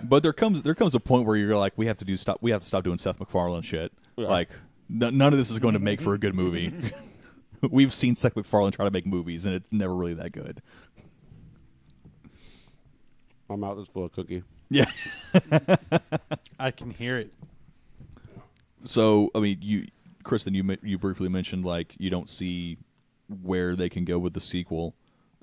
But there comes a point where you're like, we have to stop doing Seth MacFarlane shit. Yeah. Like none of this is going to make for a good movie. We've seen Seth MacFarlane try to make movies, and it's never really that good. My mouth is full of cookie. Yeah. I can hear it. So I mean, Kristen, you briefly mentioned like you don't see where they can go with the sequel.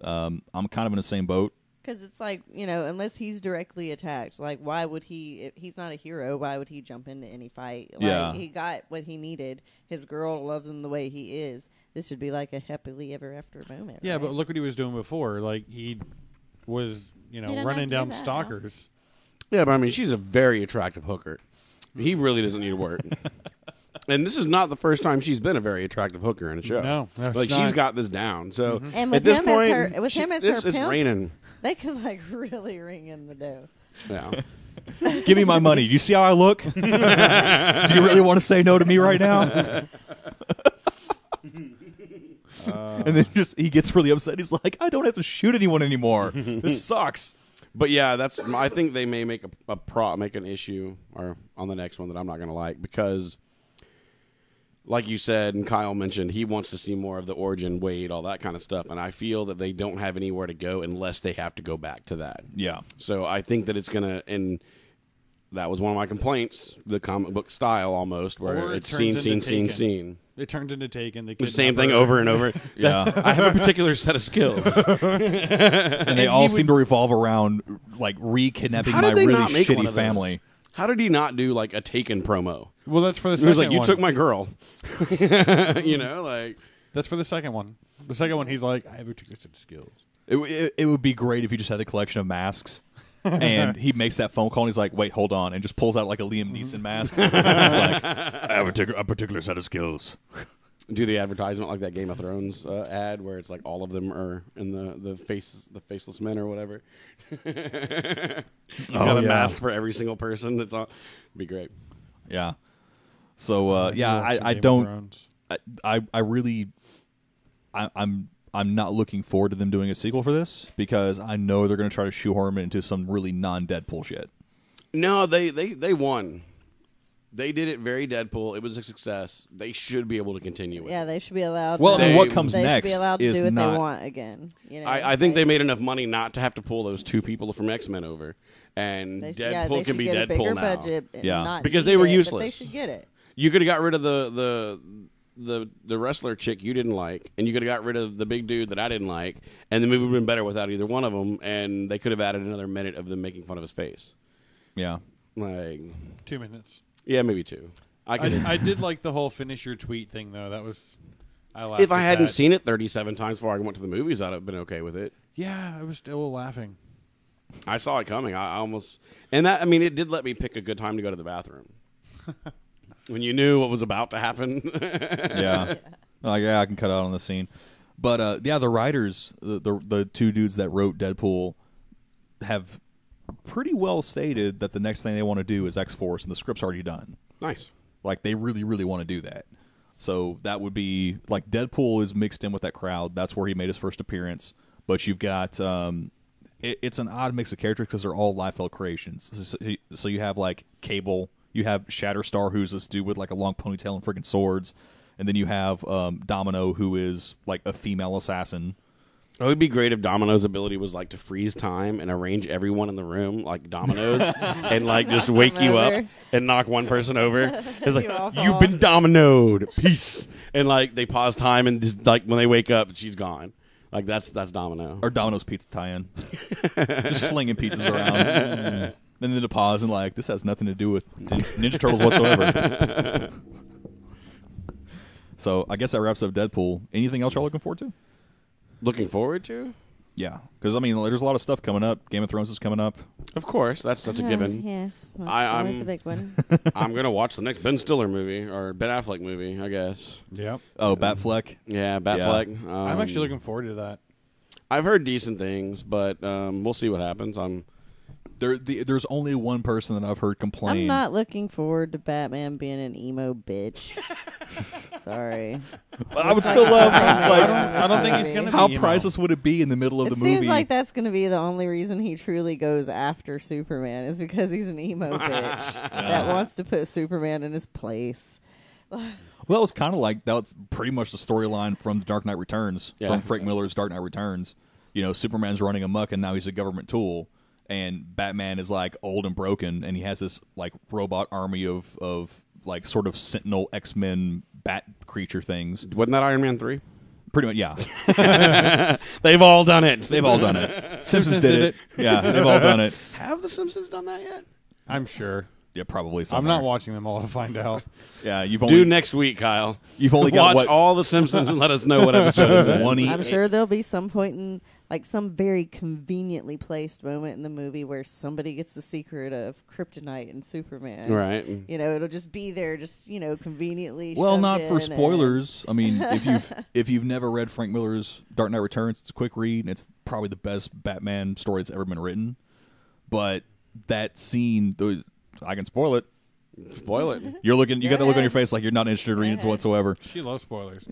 I'm kind of in the same boat. because it's like, you know, unless he's directly attacked, like, why would he, if he's not a hero, why would he jump into any fight? Like, Yeah. he got what he needed. His girl loves him the way he is. This would be like a happily ever after moment. Yeah, right? but look what he was doing before. Like, he was, you know, He doesn't running have to down do that, no. stalkers. Yeah, but I mean, she's a very attractive hooker. He really doesn't need to work. And this is not the first time she's been a very attractive hooker in a show. No, it's like not. she's got this down. So And at with this him as point, her- with him as it's, her it's pimp? raining. They could like really ring in the dough. Yeah. Give me my money. You see how I look? Do you really want to say no to me right now? And then he gets really upset. He's like, I don't have to shoot anyone anymore. This sucks. But yeah, I think they may make make an issue or on the next one that I'm not going to like, because like you said and Kyle mentioned, he wants to see more of the origin, Wade, all that kind of stuff, and I feel that they don't have anywhere to go unless they have to go back to that. Yeah. So I think that it's going to, and that was one of my complaints, the comic book style almost, where Or it it's turns scene, into scene, Taken. scene. It turns into Taken. The same thing over and over. Yeah. I have a particular set of skills. And they all seem to revolve around like re-kidnapping How my did they really not make one shitty of those? family. How did he not do like a Taken promo? Well, that's for the He second was like, "You one. took my girl," you know, like That's for the second one. The second one, he's like, I have a particular set of skills. It would be great if he just had a collection of masks. And he makes that phone call and he's like, wait, hold on, and just pulls out like a Liam Neeson mask. He's like, I have a particular set of skills. do the advertisement like that Game of Thrones ad where it's like all of them are in the faceless men or whatever. He's got a mask for every single person. That's all. It'd be great. Yeah. So yeah, watched I Game of don't. Thrones. I really, I'm not looking forward to them doing a sequel for this because I know they're going to try to shoehorn it into some really non-Deadpool shit. No, they won. They did it very Deadpool. It was a success. They should be able to continue it. Yeah, they should be allowed. Well, to, I mean, what comes they next should be allowed to is do what not. they want again. You know, I think they made enough money not to have to pull those 2 people from X-Men over, and They Deadpool they can be should get a bigger Deadpool now. budget and Yeah. not Because need they were it, but useless. They should get it. You could have got rid of the wrestler chick you didn't like, and you could have got rid of the big dude that I didn't like, and the movie would have been better without either one of them, and they could have added another minute of them making fun of his face. Yeah. Like, 2 minutes. yeah, maybe 2. I did like the whole finish your tweet thing though. That was I laughed. If I at hadn't that. seen it 37 times before I went to the movies, I'd have been okay with it. Yeah, I was still laughing. I saw it coming. I almost, and that, I mean, it did let me pick a good time to go to the bathroom. When you knew what was about to happen. Yeah. Like, yeah, I can cut out on the scene. But yeah, the writers, the 2 dudes that wrote Deadpool, have pretty well stated that the next thing they want to do is X-Force, and the script's already done. Nice. Like, they really, really want to do that. So that would be like Deadpool is mixed in with that crowd. That's where he made his first appearance. But you've got it's an odd mix of characters because they're all Liefeld creations. So you have like Cable, you have Shatterstar, who's this dude with like a long ponytail and freaking swords, and then you have Domino, who is like a female assassin. It would be great if Domino's ability was like to freeze time and arrange everyone in the room like dominoes and like just wake you up and knock one person over. It's like, you've been dominoed. Peace. And like they pause time and just like when they wake up, she's gone. Like that's Domino. Or Domino's pizza tie-in. Just slinging pizzas around. And then to pause and like, this has nothing to do with Ninja Turtles whatsoever. So I guess that wraps up Deadpool. Anything else y'all looking forward to? Looking forward to? Yeah, because I mean, there's a lot of stuff coming up. Game of Thrones is coming up. Of course, that's a given. Yes, that's I'm- always a big one. I'm gonna watch the next Ben Stiller movie or Ben Affleck movie, I guess. Yep. Oh, Batfleck. Yeah, Batfleck. I'm actually looking forward to that. I've heard decent things, but we'll see what happens. There's only one person that I've heard complain. I'm not looking forward to Batman being an emo bitch. Sorry. But I would still love. I don't think he's gonna. How be emo. priceless would it be in the middle of It the movie? seems like that's going to be the only reason he truly goes after Superman is because he's an emo bitch that wants to put Superman in his place. Well, that was kind of like that was pretty much the storyline from The Dark Knight Returns, Yeah. from Frank Miller's Dark Knight Returns. You know, Superman's running amok, and now he's a government tool, and Batman is like old and broken, and he has this like robot army of like sort of Sentinel X-Men bat creature things. Wasn't that Iron Man 3? Pretty much, yeah. They've all done it. They've all done it. Simpsons did it. Yeah, they've all done it. Have the Simpsons done that yet? I'm sure. Yeah, probably. I'm Somewhere. not watching them all to find out. Yeah, you've Do only next week, Kyle. you've only got Watch what all the Simpsons and let us know what episode it's in. one each. I'm sure there'll be some point in, like, some very conveniently placed moment in the movie where somebody gets the secret of kryptonite and Superman. Right. You know, it'll just be there, just, you know, conveniently. Well, shoved not for in spoilers. I mean, if you've never read Frank Miller's Dark Knight Returns, it's a quick read, and it's probably the best Batman story that's ever been written. But that scene, I can spoil it. Spoil it. You're looking. You Go got the look on ahead. your face like you're not interested in reading it whatsoever. She loves spoilers.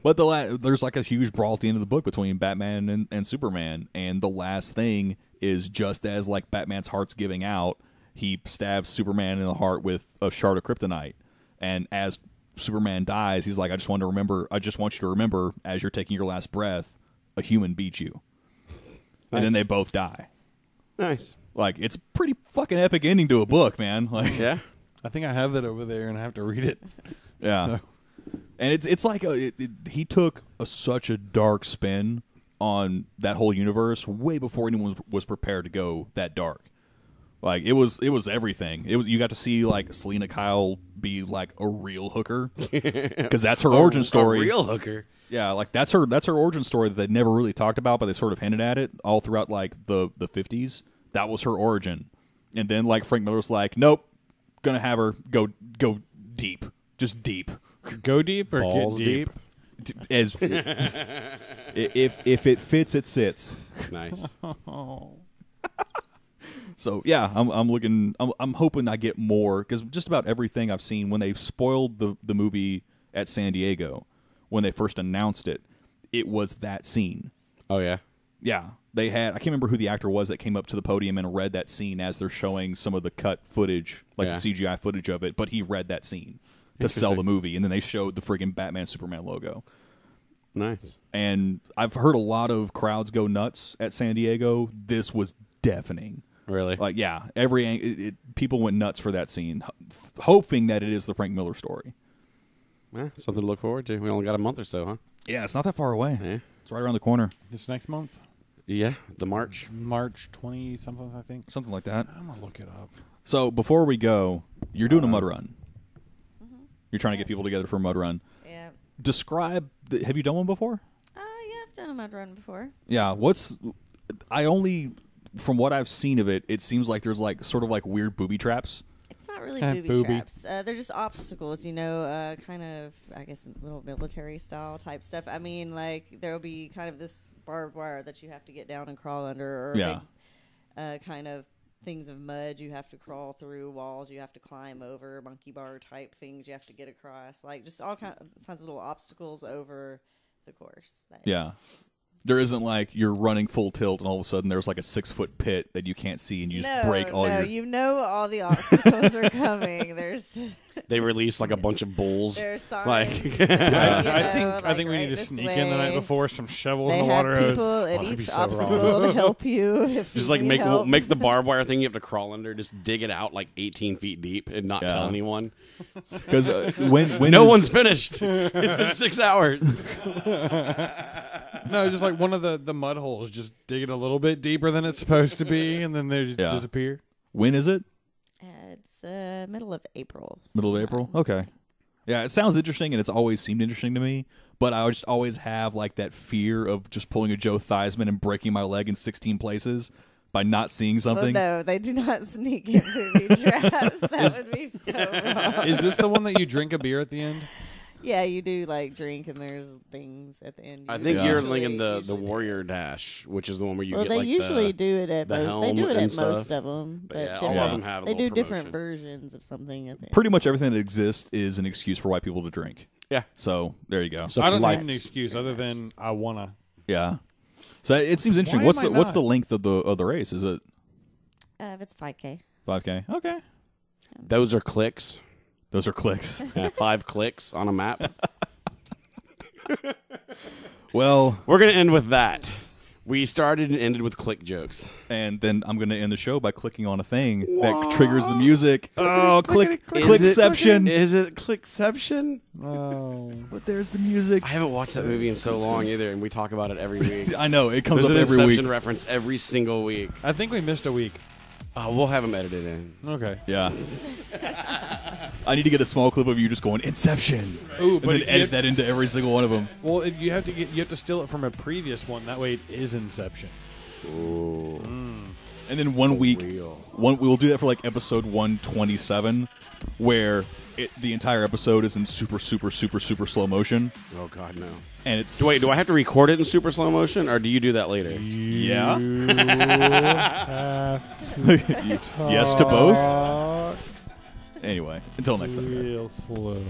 But there's like a huge brawl at the end of the book between Batman and Superman, and the last thing is just as like Batman's heart's giving out, he stabs Superman in the heart with a shard of kryptonite, and as Superman dies, he's like, I just want you to remember, as you're taking your last breath, a human beat you, and then they both die. Nice. Like, it's pretty fucking epic ending to a book, man. Like, Yeah. I think I have that over there, and I have to read it. yeah. And it's like he took such a dark spin on that whole universe way before anyone was prepared to go that dark. Like, it was everything. You got to see like Selena Kyle be like a real hooker because that's her origin story. A real hooker. Yeah, like that's her origin story that they never really talked about, but they sort of hinted at it all throughout like the 50s. That was her origin, and then like Frank Miller's like, nope, gonna have her go deep, just deep. Go deep or Balls get deep? As if it fits, it sits. Nice. So yeah, I'm looking. I'm hoping I get more because just about everything I've seen when they spoiled the movie at San Diego when they first announced it, it was that scene. Oh yeah. Yeah, they had. I can't remember who the actor was that came up to the podium and read that scene as they're showing some of the cut footage, like the CGI footage of it. But he read that scene to sell the movie, and then they showed the friggin' Batman Superman logo. Nice. And I've heard a lot of crowds go nuts at San Diego. This was deafening. Really? Like, yeah, people went nuts for that scene, hoping that it is the Frank Miller story. Yeah, something to look forward to. We only got a month or so, huh? Yeah, it's not that far away. Yeah. It's right around the corner. This next month? Yeah, the March. March 20-something, I think. Something like that. I'm going to look it up. So, before we go, you're doing a mud run. You're trying to get people together for a mud run. Yeah. Describe, have you done one before? Yeah, I've done a mud run before. Yeah, from what I've seen of it, it seems like there's like sort of like weird booby traps. It's not really Booby. booby traps. They're just obstacles, kind of, I guess, little military style type stuff. I mean, like, there'll be kind of this barbed wire that you have to get down and crawl under, or big, kind of things of mud you have to crawl through, walls you have to climb over, monkey bar type things you have to get across, like just all kinds of little obstacles over the course. Yeah. There isn't like you're running full tilt and all of a sudden there's like a 6-foot pit that you can't see and you just break all your... you know all the obstacles are coming. They release like a bunch of bulls. There's signs. Like, I think we need to sneak in the night before some shovels in the water hose. People at That'd be each so obstacle wrong. to help you. If just you like need help. make the barbed wire thing you have to crawl under. Just dig it out like 18 feet deep and not tell anyone. Because when no one's finished. It's been 6 hours. No, just like one of the mud holes, just dig it a little bit deeper than it's supposed to be, and then they just disappear. When is it? It's middle of April. Middle of April? Okay. Yeah, it sounds interesting, and it's always seemed interesting to me, but I just always have like that fear of just pulling a Joe Theismann and breaking my leg in 16 places by not seeing something. Well, no, they do not sneak in booby traps. That would be so wrong. Is this the one that you drink a beer at the end? Yeah, you do like drink, and there's things at the end. I think Yeah. you're Usually- linking the usually Warrior there's- Dash, which is the one where you Well, get they like usually the do it at the they helm do it and at stuff. most of them, But but yeah, all of different- them have a they do little different promotion. versions of something at the end. Pretty much everything that exists is an excuse for white people to drink. Yeah. So there you go. So I don't life. have an excuse other than I wanna. Yeah. So it seems interesting. Why What's am I what's not? the length of the race? Is it If it's 5K. 5K? Okay. Those are clicks. Those are clicks. Yeah, 5 clicks on a map. Well, We're gonna end with that. We started and ended with click jokes. and then I'm going to end the show by clicking on a thing that triggers the music. Oh, clickception. Is it clickception? Oh, But there's the music. I haven't watched that movie in so long either, and we talk about it every week. I know it comes There's up an every Inception week. reference every single week. I think we missed a week. We'll have them edited in. Okay. Yeah. I need to get a small clip of you just going Inception. Ooh, And but then edit that into every single one of them. Well, you have to steal it from a previous one. That way, it is Inception. Ooh. And then one week, real. we'll do that for like episode 127, where the entire episode is in super slow motion. Oh God, no. And it's Wait, do I have to record it in super slow motion, or do you do that later? Yeah. You have to Yes to both. talk Anyway, until next time. guys. real slow.